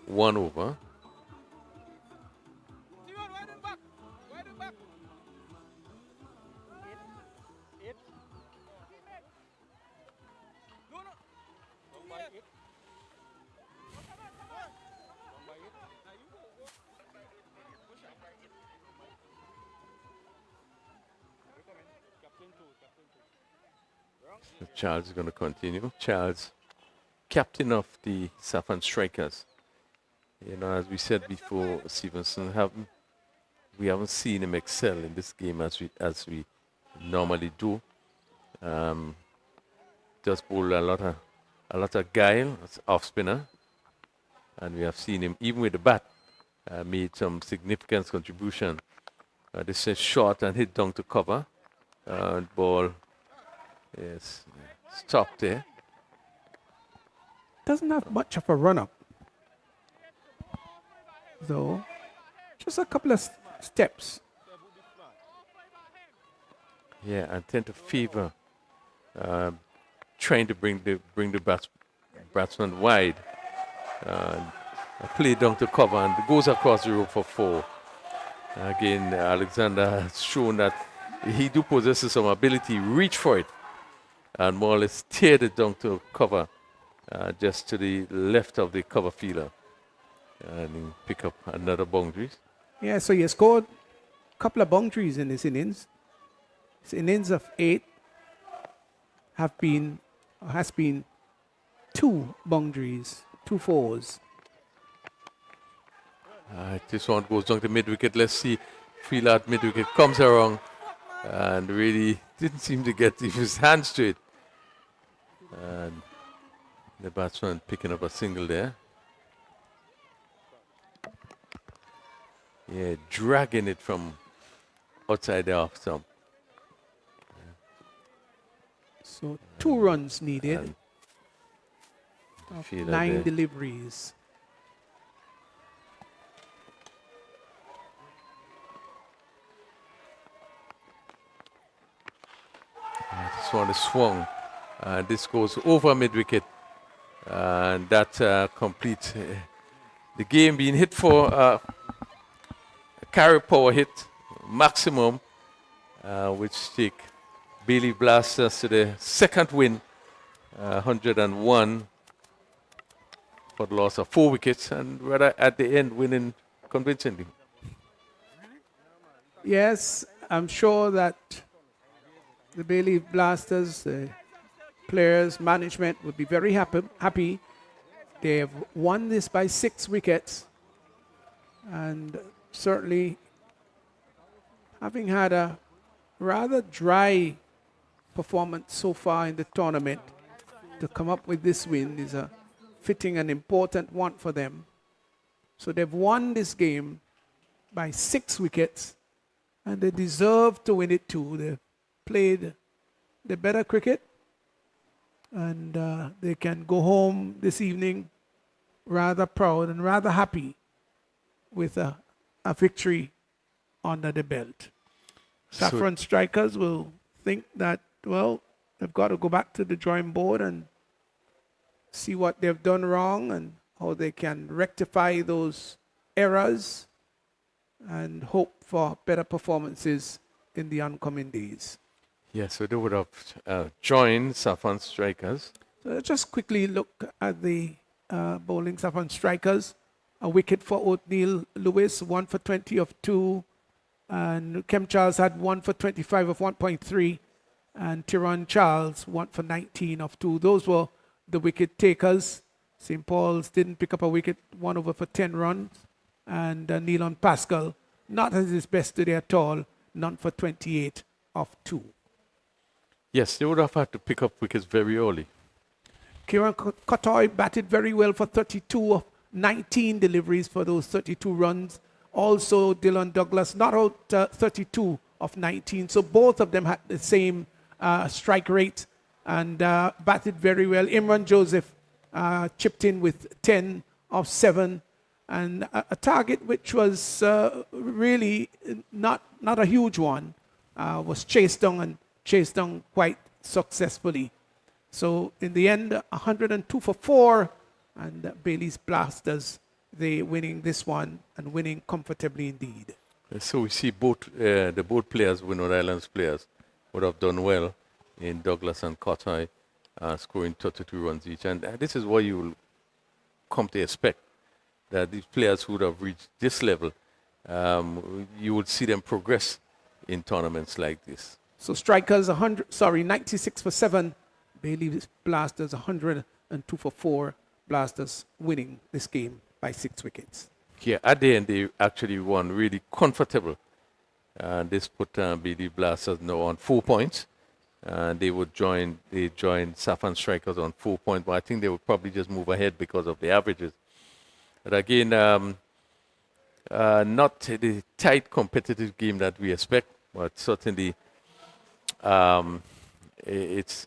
1 over. So Charles is going to continue. Charles, captain of the Saffron Strikers. You know, as we said before, Stevenson, we haven't seen him excel in this game as we normally do. Just bowl a lot of guile, as off spinner, and we have seen him even with the bat made some significant contribution. This is short and hit down to cover. Ball is stopped there. Doesn't have much of a run-up, though. Just a couple of steps. Yeah, and tend to favor trying to bring the batsman wide. Play down to cover and goes across the rope for 4. Again, Alexander has shown that he do possesses some ability, reach for it, and more or less steered it down to cover, just to the left of the cover fielder, and he pick up another boundary. Yeah, so he scored a couple of boundaries in his innings. His innings of 8 has been 2 boundaries, 2 fours. This one goes down to mid-wicket. Let's see. Fielder at mid-wicket comes around and really didn't seem to get his hands to it. And the batsman picking up a single there. Yeah, dragging it from outside the off stump. So 2 runs needed. And Of fielder 9 there. deliveries. This one is swung. This goes over mid-wicket. And that completes the game being hit for a carry power hit maximum, which take Bailey Blasters to the second win, 101 for the loss of 4 wickets, and rather at the end winning convincingly. Yes, I'm sure that the Bailey Blasters, players, management would be very happy. They have won this by 6 wickets, and certainly having had a rather dry performance so far in the tournament, to come up with this win is a fitting and important one for them. So they've won this game by 6 wickets, and they deserve to win it too. They played the better cricket, and they can go home this evening rather proud and rather happy with a victory under the belt. Saffron Strikers will think that, well, they've got to go back to the drawing board and see what they've done wrong and how they can rectify those errors and hope for better performances in the oncoming days. Yeah, so they would have joined Saffron Strikers. So let's just quickly look at the bowling Saffron strikers. A wicket for Othniel Lewis, 1 for 20 of 2. And Kem Charles had 1 for 25 of 1.3. And Tyrone Charles, 1 for 19 of 2. Those were the wicket takers. St. Paul's didn't pick up a wicket, 1 over for 10 runs. And Nealon Pascal, not at his best today at all, none for 28 of 2. Yes, they would have had to pick up wickets very early. Kieran Kotoy batted very well for 32 of 19 deliveries for those 32 runs. Also, Dylan Douglas not out 32 of 19. So both of them had the same strike rate and batted very well. Imran Joseph chipped in with 10 of 7. And a target which was really not a huge one was chased down quite successfully. So in the end, 102 for 4, and Bailey's Blasters, they winning this one and winning comfortably indeed. So we see both players, Winod Islands players, would have done well in Douglas and Kotai, scoring 32 runs each. And this is what you will come to expect, that these players who would have reached this level, you would see them progress in tournaments like this. So strikers 96 for 7. Bailey's Blasters 102 for 4. Blasters winning this game by 6 wickets. Yeah, at the end they actually won really comfortable. This put Bailey Blasters now on 4 points. They joined Saffron Strikers on 4 points, but I think they would probably just move ahead because of the averages. But again, not the tight competitive game that we expect, but certainly it's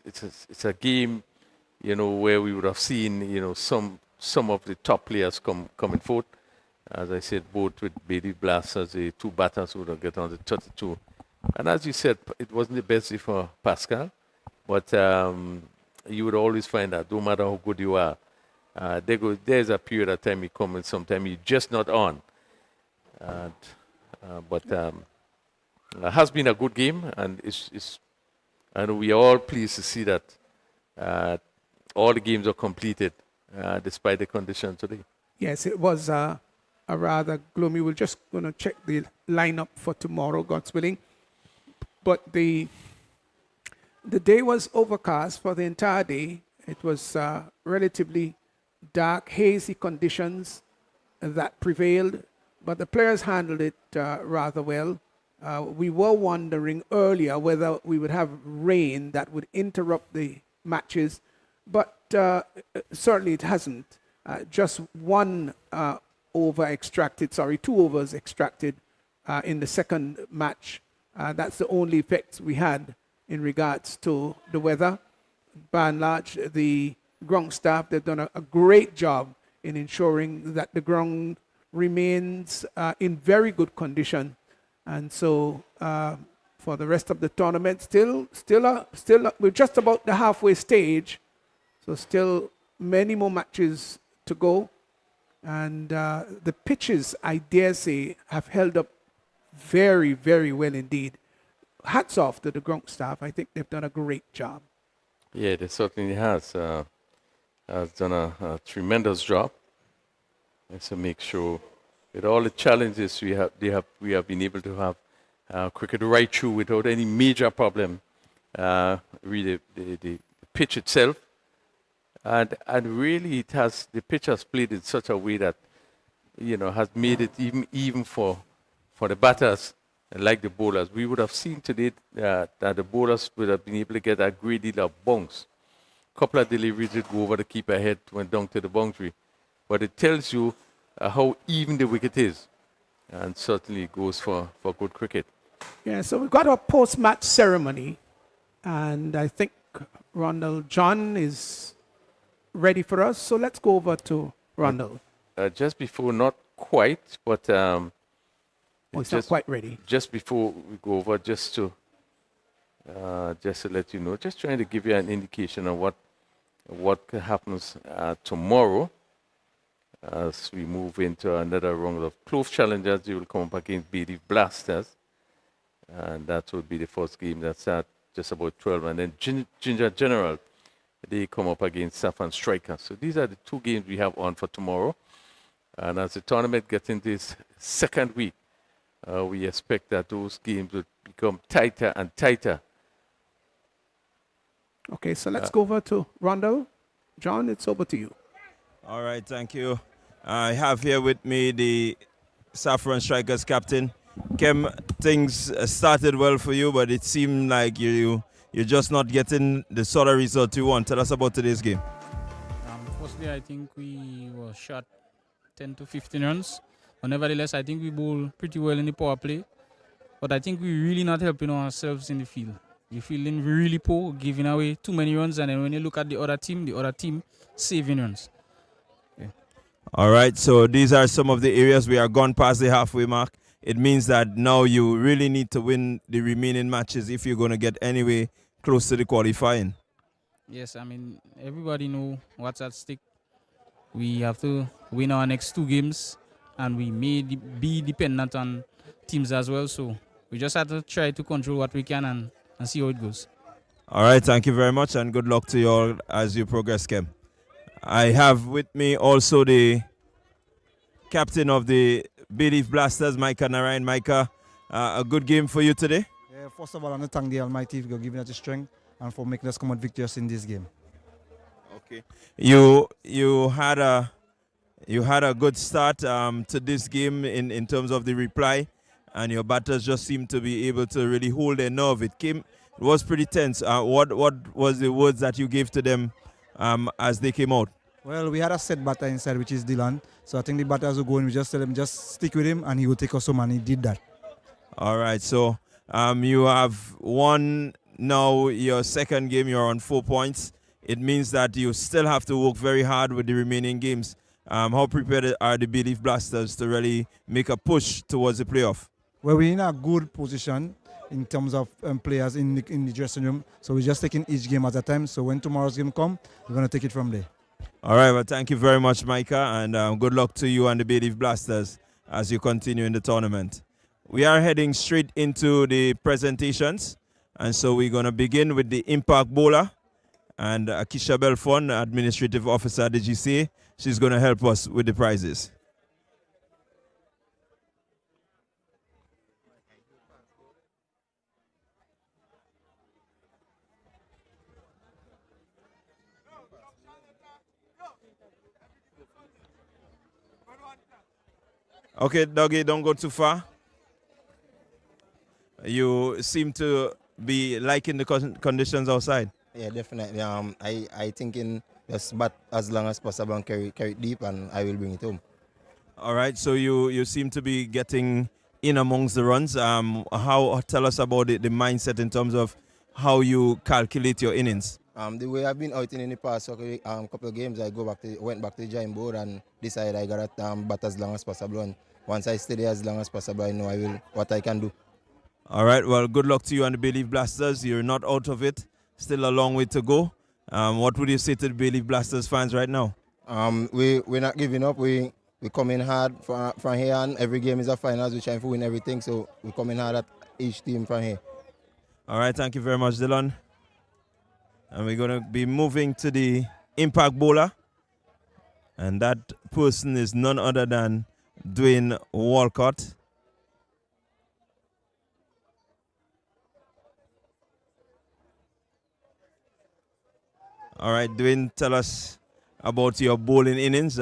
a game, where we would have seen, some of the top players coming forth. As I said, both with Bailey Blasters, the 2 batters who would have get on the 32. And as you said, it wasn't the best day for Pascal, but you would always find that no matter how good you are, there's a period of time you come and sometimes you're just not on. But it has been a good game, and and we are all pleased to see that all the games are completed despite the conditions today. Yes, it was a rather gloomy. We're just going to check the lineup for tomorrow, God's willing. But the day was overcast for the entire day. It was relatively dark, hazy conditions that prevailed, but the players handled it rather well. We were wondering earlier whether we would have rain that would interrupt the matches, but certainly it hasn't. Just 2 overs extracted in the second match. That's the only effect we had in regards to the weather. By and large, the ground staff, they've done a great job in ensuring that the ground remains in very good condition. And so for the rest of the tournament, still, we're just about the halfway stage. So still many more matches to go. And the pitches, I dare say, have held up very, very well indeed. Hats off to the ground staff. I think they've done a great job. Yeah, they certainly has done a tremendous job. And so make sure with all the challenges we have been able to have cricket right through without any major problem. Really, the pitch itself, and really the pitch has played in such a way that has made it even for the batters like the bowlers. We would have seen today that the bowlers would have been able to get a great deal of bounce. A couple of deliveries did go over the keeper head, went down to the boundary, but it tells you how even the wicket is, and certainly goes for good cricket. Yeah, so we've got a post-match ceremony, and I think Ronald John is ready for us. So let's go over to Ronald. Just before, not quite, but it's not quite ready. Just before we go over, just to let you know, just trying to give you an indication of what happens tomorrow. As we move into another round of Clove Challengers, you will come up against Bailey Blasters. And that will be the first game that's at just about 12. And then Ginger General, they come up against Saffron Striker. So these are the two games we have on for tomorrow. And as the tournament gets into its second week, we expect that those games will become tighter and tighter. Okay, so let's go over to Rondo. John, it's over to you. All right, thank you. I have here with me the Saffron Strikers captain. Kem, things started well for you, but it seemed like you're just not getting the sort of result you want. Tell us about today's game. Firstly, I think we were shot 10 to 15 runs. But nevertheless, I think we bowled pretty well in the power play. But I think we're really not helping ourselves in the field. We're feeling really poor, giving away too many runs. And then when you look at the other team saving runs. Yeah. All right, so these are some of the areas we are gone past the halfway mark. It means that now you really need to win the remaining matches if you're going to get anyway close to the qualifying. Yes, I mean, everybody know what's at stake. We have to win our next two games, and we may be dependent on teams as well. So we just have to try to control what we can and see how it goes. All right, thank you very much, and good luck to you all as you progress, Kem. I have with me also the captain of the Bay Leaf Blasters, Micah Narayan. Micah, a good game for you today? Yeah, first of all, I want to thank the Almighty for giving us the strength and for making us come out victorious in this game. Okay. You had a good start to this game in terms of the reply, and your batters just seemed to be able to really hold their nerve. It was pretty tense. What was the words that you gave to them as they came out? Well, we had a set batter inside, which is Dylan. So I think the batters will go and we just tell him just stick with him and he will take us home, and he did that. All right. So you have won now your second game. You're on 4 points. It means that you still have to work very hard with the remaining games. How prepared are the Bay Leaf Blasters to really make a push towards the playoff? Well, we're in a good position in terms of players in the dressing room. So we're just taking each game at a time. So when tomorrow's game comes, we're going to take it from there. All right, well, thank you very much, Micah, and good luck to you and the Bay Leaf Blasters as you continue in the tournament. We are heading straight into the presentations, and so we're going to begin with the Impact Bowler, and Akisha Belfon, Administrative Officer at the GCA, she's going to help us with the prizes. Okay, Dougie, don't go too far. You seem to be liking the conditions outside. Yeah, definitely. I thinking just bat as long as possible and carry it deep, and I will bring it home. All right, so you seem to be getting in amongst the runs. Tell us about the mindset in terms of how you calculate your innings. The way I've been out in the past couple of games, I went back to the drawing board and decided I got to bat as long as possible. And once I stay there as long as possible, I know what I can do. All right, well, good luck to you and the Bay Leaf Blasters. You're not out of it. Still a long way to go. What would you say to the Bay Leaf Blasters fans right now? We're not giving up. We come in hard from here, and every game is a finals. We're trying to win everything, so we're coming hard at each team from here. All right, thank you very much, Dylan. And we're going to be moving to the Impact Bowler. And that person is none other than Dwayne Walcott. All right, Dwayne, tell us about your bowling innings.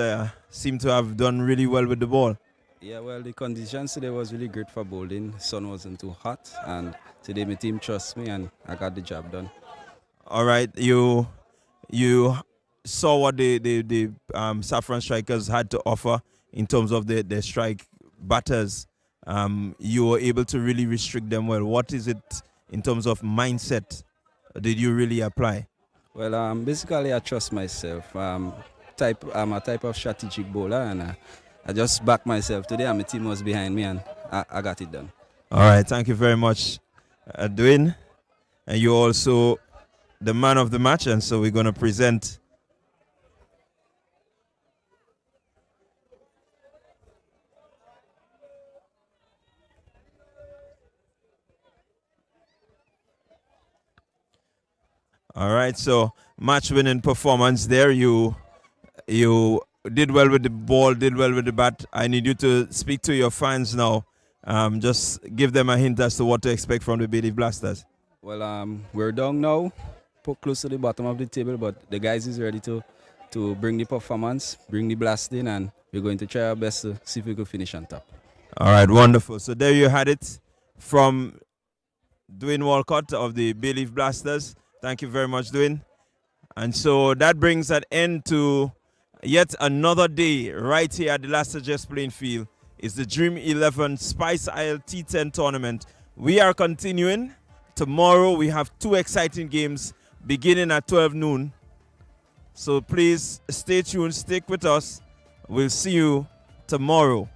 Seem to have done really well with the ball. Yeah, well, the conditions today was really great for bowling. Sun wasn't too hot, and today my team trusts me, and I got the job done. All right, you saw what the Saffron Strikers had to offer in terms of the strike batters. You were able to really restrict them well. What is it in terms of mindset did you really apply? Well, basically I trust myself. I'm a type of strategic bowler, and I just backed myself today, and my team was behind me, and I got it done. All right, thank you very much, Dwayne. And you're also the man of the match, and so we're going to present All right, so match-winning performance there. You did well with the ball, did well with the bat. I need you to speak to your fans now. Just give them a hint as to what to expect from the Bay Leaf Blasters. Well, we're down now, put close to the bottom of the table, but the guys is ready to bring the performance, bring the blast in, and we're going to try our best to see if we can finish on top. All right, wonderful. So there you had it from Dwayne Walcott of the Bay Leaf Blasters. Thank you very much, Dwayne. And so that brings an end to yet another day right here at the Last Just Playing Field. It's the Dream 11 Spiceisle T10 tournament. We are continuing. Tomorrow we have 2 exciting games beginning at 12 noon. So please stay tuned, stick with us. We'll see you tomorrow.